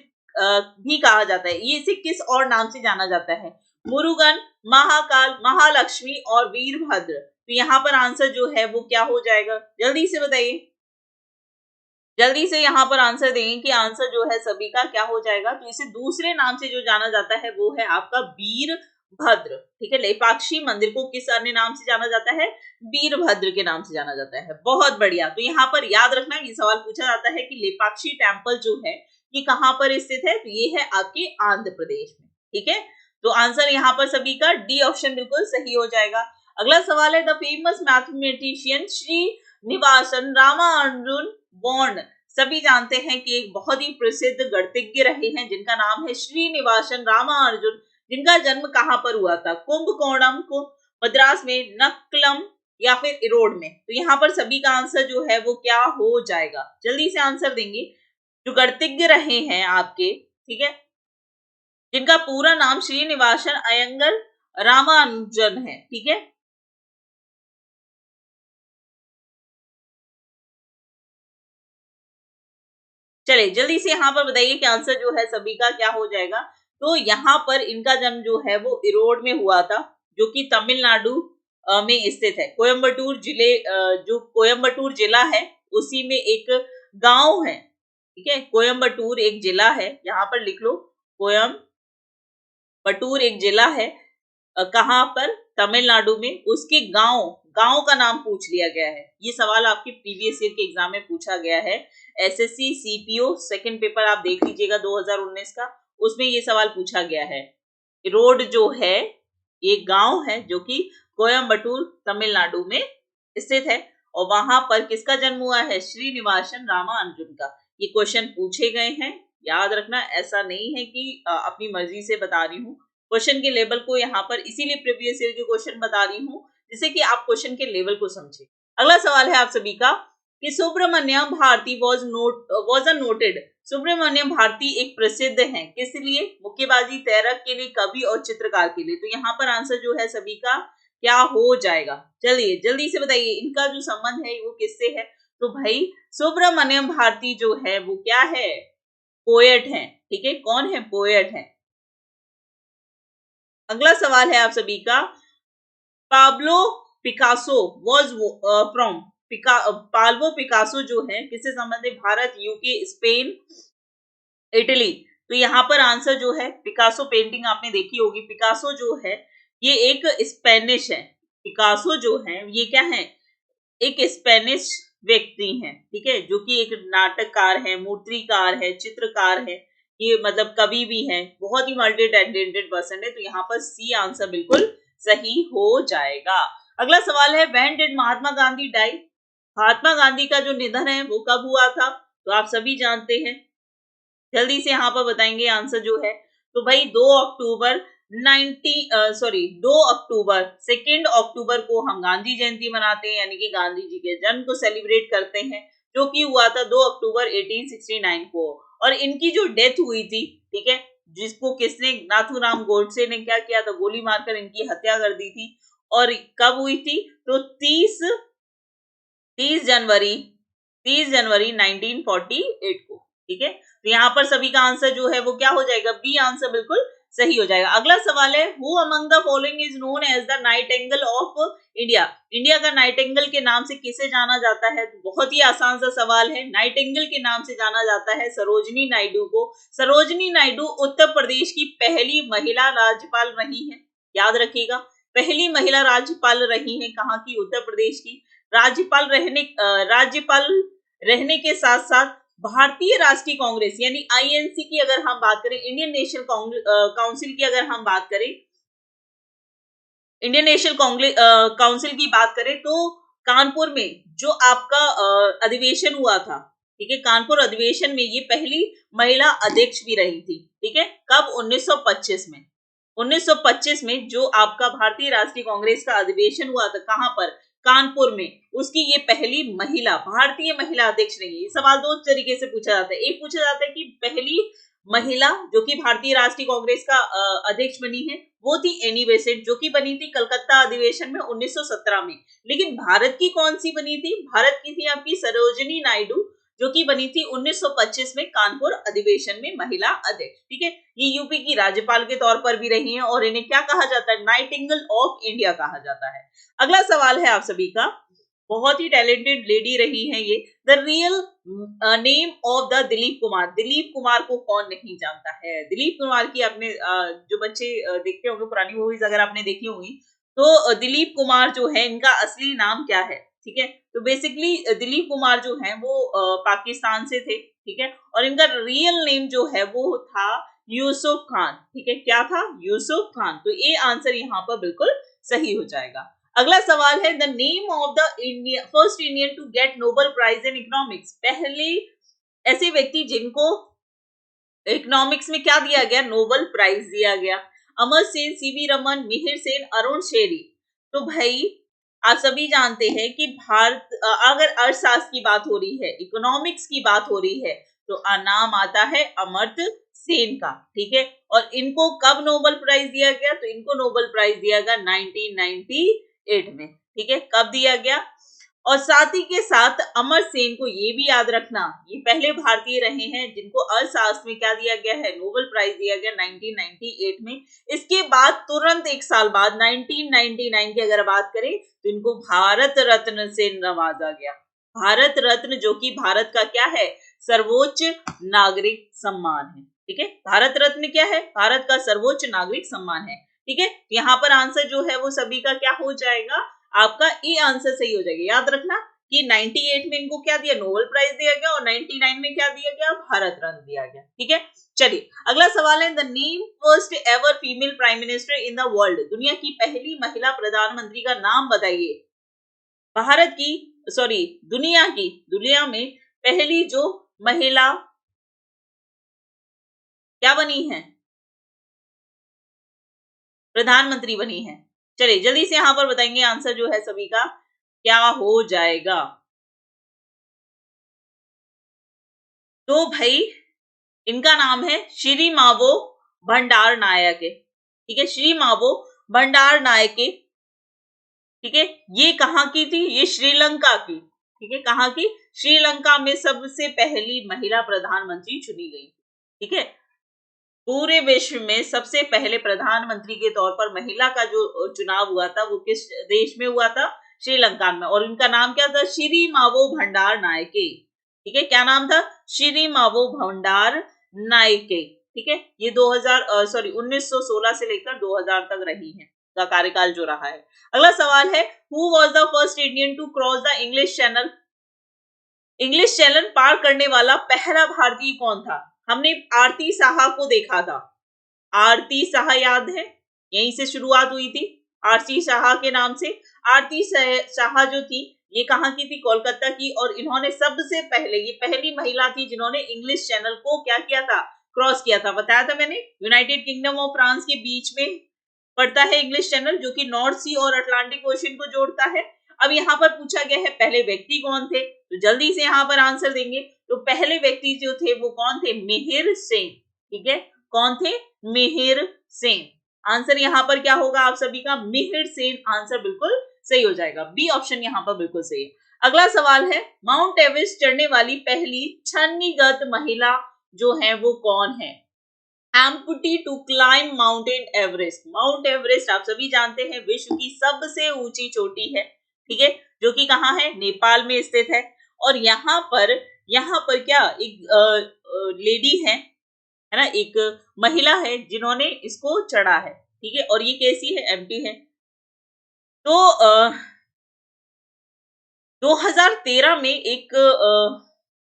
भी कहा जाता है। ये इसे किस और नाम से जाना जाता है? मुरुगन, महाकाल, महालक्ष्मी और वीरभद्र। तो यहाँ पर आंसर जो है वो क्या हो जाएगा? जल्दी से बताइए, जल्दी से यहाँ पर आंसर देंगे कि आंसर जो है सभी का क्या हो जाएगा। तो इसे दूसरे नाम से जो जाना जाता है वो है आपका वीरभद्र। ठीक है, लेपाक्षी मंदिर को किस अन्य नाम से जाना जाता है? वीरभद्र के नाम से जाना जाता है। बहुत बढ़िया। तो यहाँ पर याद रखना, ये सवाल पूछा जाता है कि लेपाक्षी टेम्पल जो है ये कहाँ पर स्थित है? तो ये है आपके आंध्र प्रदेश में। ठीक है, तो आंसर यहाँ पर सभी का डी ऑप्शन बिल्कुल सही हो जाएगा। अगला सवाल है, the famous mathematician Srinivasan Ramanujan बॉन्ड। सभी जानते हैं कि एक बहुत ही प्रसिद्ध गणितज्ञ रहे हैं जिनका नाम है श्रीनिवासन रामानुजन, जिनका जन्म कहां पर हुआ था? कुंभकोणम को, मद्रास में, नक्कलम या फिर इरोड में? तो यहाँ पर सभी का आंसर जो है वो क्या हो जाएगा? जल्दी से आंसर देंगे। जो गणितज्ञ रहे हैं आपके, ठीक है, जिनका पूरा नाम श्रीनिवासन अयंगर रामानुजन है। ठीक है, चलिए जल्दी से यहाँ पर बताइए कि आंसर जो है सभी का क्या हो जाएगा। तो यहाँ पर इनका जन्म जो है वो इरोड में हुआ था, जो कि तमिलनाडु में स्थित है। कोयम्बटूर जिले, जो कोयम्बटूर जिला है उसी में एक गांव है। ठीक है, कोयम्बटूर एक जिला है, यहाँ पर लिख लो, कोयम्बटूर एक जिला है। कहाँ पर? तमिलनाडु में। उसके गांव, गांव का नाम पूछ लिया गया है। ये सवाल आपके प्रीवियस ईयर के एग्जाम में पूछा गया है। एसएससी सीपीओ सेकंड पेपर आप देख लीजिएगा 2019 का, उसमें ये सवाल पूछा गया है। रोड जो है ये गांव है जो कि कोयम्बटूर तमिलनाडु में स्थित है, और वहां पर किसका जन्म हुआ है? श्रीनिवासन रामानुजन का। ये क्वेश्चन पूछे गए हैं, याद रखना। ऐसा नहीं है कि अपनी मर्जी से बता रही हूँ, क्वेश्चन के लेवल को यहाँ पर इसीलिए प्रीवियस ईयर के क्वेश्चन बता रही हूँ जिससे कि आप क्वेश्चन के लेवल को समझे। अगला सवाल है आप सभी का कि Subramania Bharati was a noted. Subramania Bharati एक प्रसिद्ध है किस लिए? मुक्केबाजी, तैरक के लिए, कवि और चित्रकार के लिए। तो यहाँ पर आंसर जो है सभी का क्या हो जाएगा? चलिए जल्दी से बताइए, इनका जो संबंध है वो किससे है? तो भाई सुब्रमण्यम भारती जो है वो क्या है? पोएट है। ठीक है, कौन है? पोएट है। अगला सवाल है आप सभी का, Pablo Picasso was from, Pablo Picasso जो है किससे संबंधित? Bharat, UK, Spain, Italy. तो यहाँ पर आंसर जो है, पिकासो पेंटिंग आपने देखी होगी। पिकासो जो है ये एक स्पेनिश है। पिकासो जो है ये क्या है? एक स्पेनिश व्यक्ति हैं। ठीक है, जो कि एक नाटककार है, मूर्तिकार है, चित्रकार है, ये मतलब कवि भी है, बहुत ही मल्टी टैलेंटेड पर्सन है। तो यहाँ पर सी आंसर बिल्कुल सही हो जाएगा। अगला सवाल है, when did Mahatma Gandhi die? Mahatma Gandhi का जो निधन है वो कब हुआ था? तो आप सभी जानते हैं जल्दी से यहाँ पर बताएंगे आंसर जो है। तो भाई 2 अक्टूबर 2 अक्टूबर 2 अक्टूबर को हम गांधी जयंती मनाते हैं, यानी कि गांधी जी के जन्म को सेलिब्रेट करते हैं, जो कि हुआ था 2 अक्टूबर 1869 को। और इनकी जो डेथ हुई थी, ठीक है, जिसको किसने, नाथूराम गोडसे ने क्या किया था, गोली मारकर इनकी हत्या कर दी थी। और कब हुई थी, तो 30 जनवरी 1948 को, ठीक है। तो यहाँ पर सभी का आंसर जो है वो क्या हो जाएगा, बी आंसर बिल्कुल सही हो जाएगा। अगला सवाल है, who among the following is known as the nightingale of India. India का नाइटिंगेल के नाम से किसे जाना जाता है? बहुत ही आसान सा सवाल है। नाइटिंगेल के नाम से जाना जाता है सरोजनी नायडू को। सरोजनी नायडू उत्तर प्रदेश की पहली महिला राज्यपाल रही है, याद रखिएगा, पहली महिला राज्यपाल रही है। कहाँ की? उत्तर प्रदेश की। राज्यपाल रहने के साथ साथ भारतीय राष्ट्रीय कांग्रेस यानी आईएनसी की अगर हम बात करें, इंडियन नेशनल काउंसिल की अगर हम बात करें, इंडियन नेशनल काउंसिल की बात करें, तो कानपुर में जो आपका अधिवेशन हुआ था, ठीक है, कानपुर अधिवेशन में ये पहली महिला अध्यक्ष भी रही थी, ठीक है। कब? 1925 में। 1925 में जो आपका भारतीय राष्ट्रीय कांग्रेस का अधिवेशन हुआ था, कहां पर? कानपुर में। उसकी ये पहली महिला, भारतीय महिला अध्यक्ष रही है। ये सवाल दो तरीके से पूछा जाता है। एक पूछा जाता है कि पहली महिला जो कि भारतीय राष्ट्रीय कांग्रेस का अध्यक्ष बनी है, वो थी एनी बेसेंट, जो कि बनी थी कलकत्ता अधिवेशन में 1917 में। लेकिन भारत की कौन सी बनी थी? भारत की थी आपकी सरोजनी नायडू, जो कि बनी थी 1925 में कानपुर अधिवेशन में महिला अध्यक्ष, ठीक है। ये यूपी की राज्यपाल के तौर पर भी रही हैं और इन्हें क्या कहा जाता है? नाइटिंगेल ऑफ इंडिया कहा जाता है। अगला सवाल है आप सभी का, बहुत ही टैलेंटेड लेडी रही हैं ये। The real name of the Dilip Kumar. Dilip Kumar को कौन नहीं जानता है? दिलीप कुमार की आपने जो बच्चे देखते होंगे पुरानी मूवीज अगर आपने देखी होंगी, तो दिलीप कुमार जो है, इनका असली नाम क्या है, ठीक है। तो बेसिकली दिलीप कुमार जो है वो पाकिस्तान से थे, ठीक है। और इनका रियल नेम जो है वो था यूसुफ खान, ठीक है। क्या था? यूसुफ खान। तो ये आंसर यहाँ पर बिल्कुल सही हो जाएगा। अगला सवाल है, the name of the first Indian to get Nobel prize in economics. पहले ऐसे व्यक्ति जिनको इकोनॉमिक्स में क्या दिया गया? नोबेल प्राइज दिया गया। अमर सेन, सीवी रमन, मिहिर सेन, अरुण शेरी। तो भाई आप सभी जानते हैं कि भारत अगर अर्थशास्त्र की बात हो रही है, इकोनॉमिक्स की बात हो रही है, तो नाम आता है अमर्त्य सेन का, ठीक है। और इनको कब नोबेल प्राइज दिया गया? तो इनको नोबेल प्राइज दिया गया 1998 में, ठीक है। कब दिया गया? और साथ ही के साथ अमर सेन को ये भी याद रखना, ये पहले भारतीय रहे हैं जिनको अर्थशास्त्र में क्या दिया गया है? नोबेल प्राइज दिया गया 1998 में। इसके बाद तुरंत एक साल बाद 1999 की अगर बात करें, तो इनको भारत रत्न से नवाजा गया। भारत रत्न जो कि भारत का क्या है? सर्वोच्च नागरिक सम्मान है, ठीक है। भारत रत्न क्या है? भारत का सर्वोच्च नागरिक सम्मान है, ठीक है। यहाँ पर आंसर जो है वो सभी का क्या हो जाएगा? आपका ए आंसर सही हो जाएगा। याद रखना कि 98 में इनको क्या दिया? नोबेल प्राइज दिया गया, और 99 में क्या दिया गया? भारत रत्न दिया गया, ठीक है। चलिए अगला सवाल है, the name first ever female prime minister in the world. दुनिया की पहली महिला प्रधानमंत्री का नाम बताइए। भारत की, सॉरी, दुनिया में पहली जो महिला क्या बनी है? प्रधानमंत्री बनी है। चलिए जल्दी से यहां पर बताएंगे आंसर जो है सभी का क्या हो जाएगा। तो भाई इनका नाम है श्री मावो भंडार नायके, ठीक है। श्री मावो भंडार नायके, ठीक है। ये कहां की थी? ये श्रीलंका की, ठीक है। कहां की? श्रीलंका में सबसे पहली महिला प्रधानमंत्री चुनी गई, ठीक है। पूरे विश्व में सबसे पहले प्रधानमंत्री के तौर पर महिला का जो चुनाव हुआ था वो किस देश में हुआ था? श्रीलंका में। और इनका नाम क्या था? श्री मावो भंडार नायके, ठीक है। क्या नाम था? श्री मावो भंडार नायके, ठीक है। ये 1916 से लेकर 2000 तक रही है, का कार्यकाल जो रहा है। अगला सवाल है, who was the first Indian to cross the English Channel. English Channel पार करने वाला पहला भारतीय कौन था? हमने आरती साहा को देखा था। आरती साहा याद है? यहीं से शुरुआत हुई थी आरती साहा के नाम से। आरती साहा जो थी ये कहाँ की थी? कोलकाता की। और इन्होंने सबसे पहले, ये पहली महिला थी जिन्होंने इंग्लिश चैनल को क्या किया था? क्रॉस किया था। बताया था मैंने, यूनाइटेड किंगडम और फ्रांस के बीच में पड़ता है इंग्लिश चैनल, जो कि नॉर्थ सी और अटलांटिक ओशन को जोड़ता है। अब यहाँ पर पूछा गया है पहले व्यक्ति कौन थे, तो जल्दी से यहाँ पर आंसर देंगे। तो पहले व्यक्ति जो थे वो कौन थे? मिहिर सेन। ठीक है, कौन थे? मिहिर सेन। आंसर यहाँ पर क्या होगा आप सभी का? मिहिर सेन आंसर बिल्कुल सही हो जाएगा। बी ऑप्शन यहाँ पर बिल्कुल सही है। अगला सवाल है, माउंट एवरेस्ट चढ़ने वाली पहली छन्नीगत महिला जो है वो कौन है? Amputee to climb mountain Everest. Mount Everest आप सभी जानते हैं विश्व की सबसे ऊंची चोटी है, ठीक है, जो कि कहाँ है? नेपाल में स्थित है। और यहाँ पर क्या एक लेडी है ना, एक महिला है जिन्होंने इसको चढ़ा है, ठीक है। और ये कैसी है? एम्प्टी है। तो 2013 में एक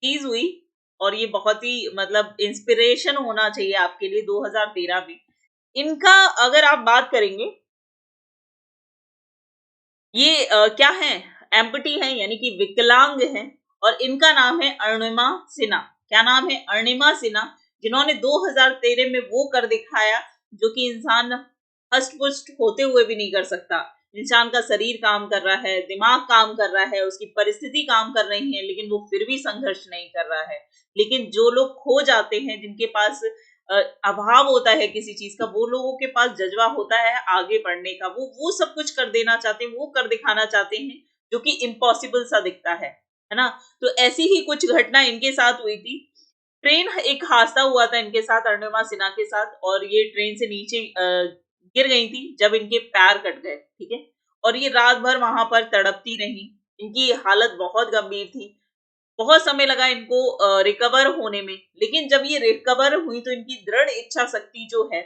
चीज हुई, और ये बहुत ही मतलब इंस्पिरेशन होना चाहिए आपके लिए। 2013 में इनका अगर आप बात करेंगे, ये क्या है? एम्पटी है, यानी कि विकलांग है। और इनका नाम है अरुणिमा सिन्हा। क्या नाम है? अरुणिमा सिन्हा, जिन्होंने 2013 में वो कर दिखाया जो कि इंसान हष्ट पुष्ट होते हुए भी नहीं कर सकता। इंसान का शरीर काम कर रहा है, दिमाग काम कर रहा है, उसकी परिस्थिति काम कर रही है, लेकिन वो फिर भी संघर्ष नहीं कर रहा है। लेकिन जो लोग खो जाते हैं, जिनके पास अभाव होता है किसी चीज का, वो लोगों के पास जज्बा होता है आगे बढ़ने का। वो सब कुछ कर देना चाहते हैं, वो कर दिखाना चाहते हैं जो कि इम्पॉसिबल सा दिखता है ना। तो ऐसी ही कुछ घटना इनके साथ हुई थी। ट्रेन, एक हादसा हुआ था इनके साथ, अरुणिमा सिन्हा के साथ, और ये ट्रेन से नीचे गिर गई थी जब इनके पैर कट गए, ठीक है। और ये रात भर वहां पर तड़पती रही। इनकी हालत बहुत गंभीर थी। बहुत समय लगा इनको रिकवर होने में, लेकिन जब ये रिकवर हुई तो इनकी दृढ़ इच्छा शक्ति जो है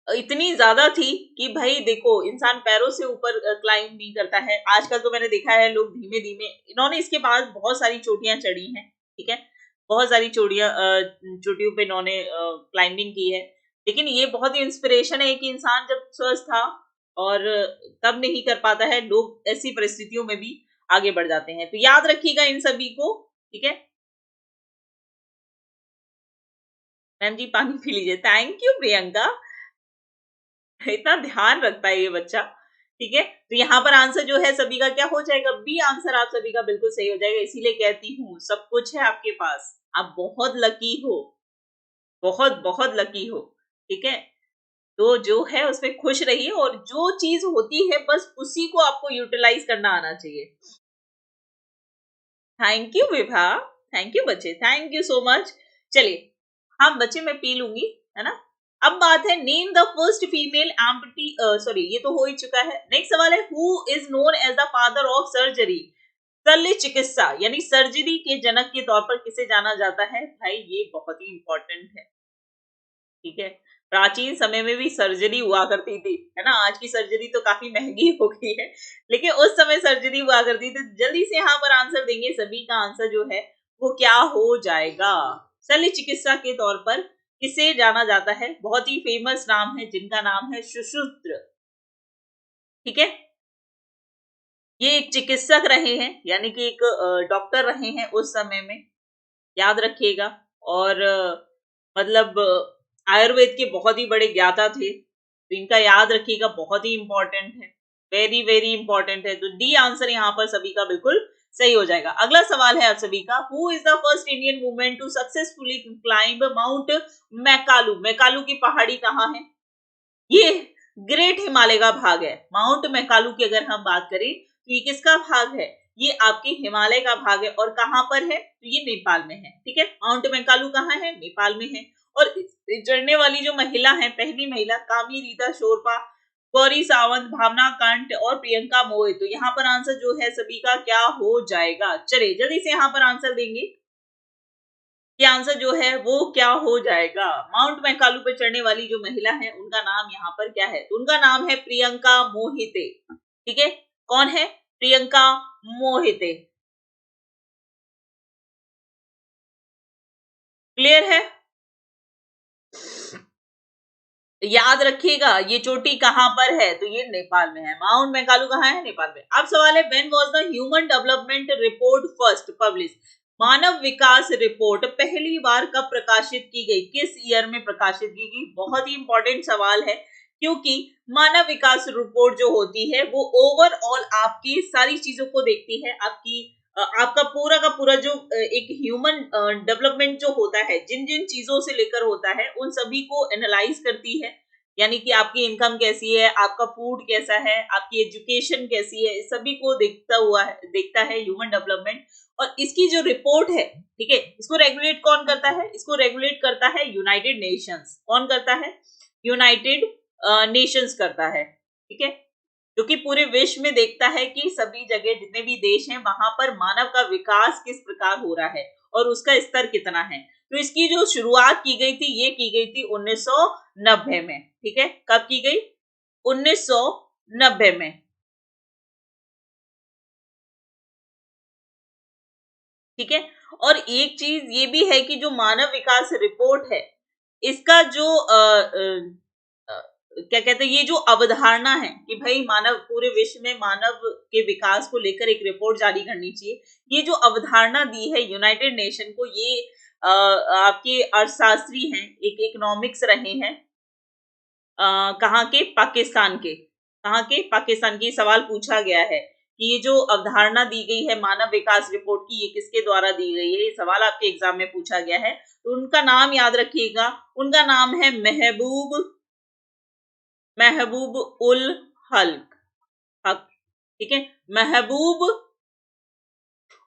इतनी ज्यादा थी कि भाई देखो, इंसान पैरों से ऊपर क्लाइंब नहीं करता है। आजकल तो मैंने देखा है लोग धीमे धीमे, इन्होंने इसके बाद बहुत सारी चोटियां चढ़ी हैं, ठीक है, बहुत सारी चोटियों पे इन्होंने क्लाइंबिंग की है। लेकिन ये बहुत ही इंस्पिरेशन है कि इंसान जब स्वस्थ था और तब नहीं कर पाता है, लोग ऐसी परिस्थितियों में भी आगे बढ़ जाते हैं। तो याद रखिएगा इन सभी को, ठीक है। मैम जी पानी पी लीजिए। थैंक यू प्रियंका, इतना ध्यान रखता है ये बच्चा, ठीक है। तो यहाँ पर आंसर जो है सभी का क्या हो जाएगा? बी आंसर आप सभी का बिल्कुल सही हो जाएगा। इसीलिए कहती हूँ सब कुछ है आपके पास, आप बहुत लकी हो, बहुत बहुत लकी हो, ठीक है। तो जो है उसमें खुश रहिए, और जो चीज होती है बस उसी को आपको यूटिलाइज करना आना चाहिए। Thank you Vibha, thank you बच्चे, थैंक यू सो मच। चलिए, हाँ बच्चे मैं पी लूंगी, है ना। अब बात है, name the first female empty, sorry ये तो हो ही चुका है। नेक्स्ट सवाल है, who is known as the father of surgery. शल्य चिकित्सा यानी सर्जरी के जनक के तौर पर किसे जाना जाता है? भाई ये बहुत ही इंपॉर्टेंट है, ठीक है। प्राचीन समय में भी सर्जरी हुआ करती थी, है ना। आज की सर्जरी तो काफी महंगी हो गई है, लेकिन उस समय सर्जरी हुआ करती थी। जल्दी से यहाँ पर आंसर देंगे, सभी का आंसर जो है वो क्या हो जाएगा? शल्य चिकित्सा के तौर पर किसे जाना जाता है? बहुत ही फेमस नाम है, जिनका नाम है सुश्रुत, ठीक है। ये एक चिकित्सक रहे हैं, यानी कि एक डॉक्टर रहे हैं उस समय में, याद रखिएगा। और मतलब आयुर्वेद के बहुत ही बड़े ज्ञाता थे, तो इनका याद रखिएगा, बहुत ही इंपॉर्टेंट है, वेरी वेरी इंपॉर्टेंट है। तो डी आंसर यहाँ पर सभी का बिल्कुल सही हो जाएगा। अगला सवाल है आप सभी का, who is the first Indian women to successfully climb Mount Makalu. Makalu की पहाड़ी कहाँ है? ये ग्रेट हिमालय का भाग है। माउंट मैकालू की अगर हम बात करें तो ये किसका भाग है? ये आपके हिमालय का भाग है। और कहां पर है? तो ये नेपाल में है, ठीक है। माउंट मैकालू कहाँ है? नेपाल में है। और चढ़ने वाली जो महिला है, पहली महिला कामी रीता शोरपा, गौरी सावंत, भावना कंठ और प्रियंका मोहित। तो यहाँ पर आंसर जो है सभी का क्या हो जाएगा? चलिए जल्दी से यहाँ पर आंसर देंगे कि आंसर जो है वो क्या हो जाएगा। माउंट मैकालू पे चढ़ने वाली जो महिला है उनका नाम यहाँ पर क्या है? तो उनका नाम है प्रियंका मोहिते, ठीक है। कौन है? प्रियंका मोहिते। क्लियर है? याद रखिएगा ये चोटी कहां पर है, तो ये नेपाल में है। माउंट मेकालू कहां है? नेपाल में। अब सवाल है, when was the human development report first publish? Manav Vikas report पहली बार कब प्रकाशित की गई, किस ईयर में प्रकाशित की गई? बहुत ही इंपॉर्टेंट सवाल है, क्योंकि मानव विकास रिपोर्ट जो होती है वो ओवरऑल आपकी सारी चीजों को देखती है, आपका पूरा का पूरा जो एक ह्यूमन डेवलपमेंट जो होता है, जिन जिन चीजों से लेकर होता है उन सभी को एनालाइज करती है। यानी कि आपकी इनकम कैसी है, आपका फूड कैसा है, आपकी एजुकेशन कैसी है, सभी को देखता है ह्यूमन डेवलपमेंट। और इसकी जो रिपोर्ट है, ठीक है, इसको रेगुलेट कौन करता है? इसको रेगुलेट करता है यूनाइटेड नेशंस। कौन करता है? यूनाइटेड नेशंस करता है, ठीक है, जो कि पूरे विश्व में देखता है कि सभी जगह जितने भी देश हैं वहां पर मानव का विकास किस प्रकार हो रहा है और उसका स्तर कितना है। तो इसकी जो शुरुआत की गई थी, ये की गई थी 1990 में, ठीक है। कब की गई? 1990 में, ठीक है। और एक चीज ये भी है कि जो मानव विकास रिपोर्ट है, इसका जो क्या कहते हैं, ये जो अवधारणा है कि भाई मानव, पूरे विश्व में मानव के विकास को लेकर एक रिपोर्ट जारी करनी चाहिए, ये जो अवधारणा दी है यूनाइटेड नेशन को, ये आपके अर्थशास्त्री हैं, एक इकोनॉमिक्स रहे हैं, कहाँ के? पाकिस्तान के। कहाँ के? पाकिस्तान की। सवाल पूछा गया है कि ये जो अवधारणा दी गई है मानव विकास रिपोर्ट की, ये किसके द्वारा दी गई है? ये सवाल आपके एग्जाम में पूछा गया है, तो उनका नाम याद रखिएगा। उनका नाम है महबूब उल हक, ठीक है, महबूब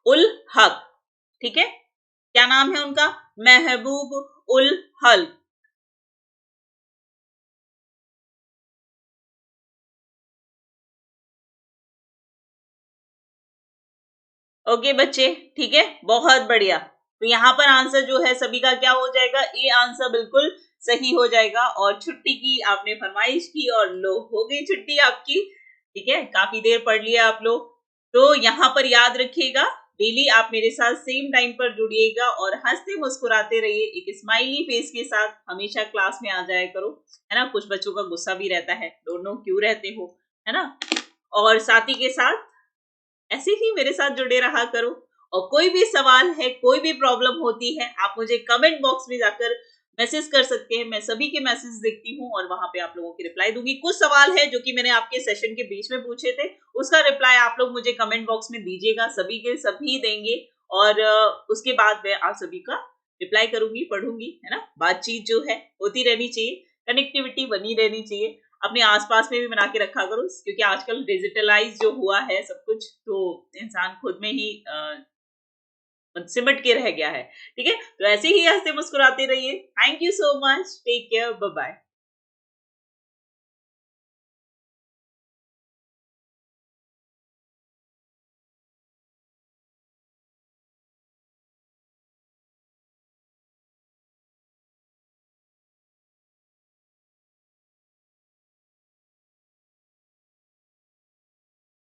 उल हक, ठीक है। क्या नाम है उनका? महबूब उल हक। ओके बच्चे, ठीक है, बहुत बढ़िया। तो यहाँ पर आंसर जो है सभी का क्या हो जाएगा? ए आंसर बिल्कुल सही हो जाएगा। और छुट्टी की आपने फरमाइश की और लो हो गई छुट्टी आपकी, ठीक है। काफी देर पढ़ लिया आप लोग। तो यहाँ पर याद रखिएगा, डेली आप मेरे साथ सेम टाइम पर जुड़िएगा और हंसते मुस्कुराते रहिए, एक स्माइली फेस के साथ हमेशा क्लास में आ जाया करो, है ना। कुछ बच्चों का गुस्सा भी रहता है, डोंट नो क्यों रहते हो, है ना। और साथी के साथ ऐसे ही मेरे साथ जुड़े रहा करो। और कोई भी सवाल है, कोई भी प्रॉब्लम होती है, आप मुझे कमेंट बॉक्स में जाकर मैसेज कर सकते हैं। मैं सभी के मैसेज देखती हूँ और वहां पे आप लोगों की रिप्लाई दूंगी। कुछ सवाल है जो कि मैंने आपके सेशन के बीच में पूछे थे, उसका रिप्लाई आप लोग मुझे कमेंट बॉक्स में दीजिएगा, सभी के सभी देंगे। और उसके बाद मैं आप सभी का रिप्लाई करूंगी, पढ़ूंगी, है ना। बातचीत जो है होती रहनी चाहिए, कनेक्टिविटी बनी रहनी चाहिए। अपने आसपास में भी बना के रखा करो, क्योंकि आजकल डिजिटलाइज जो हुआ है सब कुछ, तो इंसान खुद में ही सिमट के रह गया है, ठीक है। तो ऐसे ही हंसते मुस्कुराते रहिए। Thank you so much, take care, bye bye.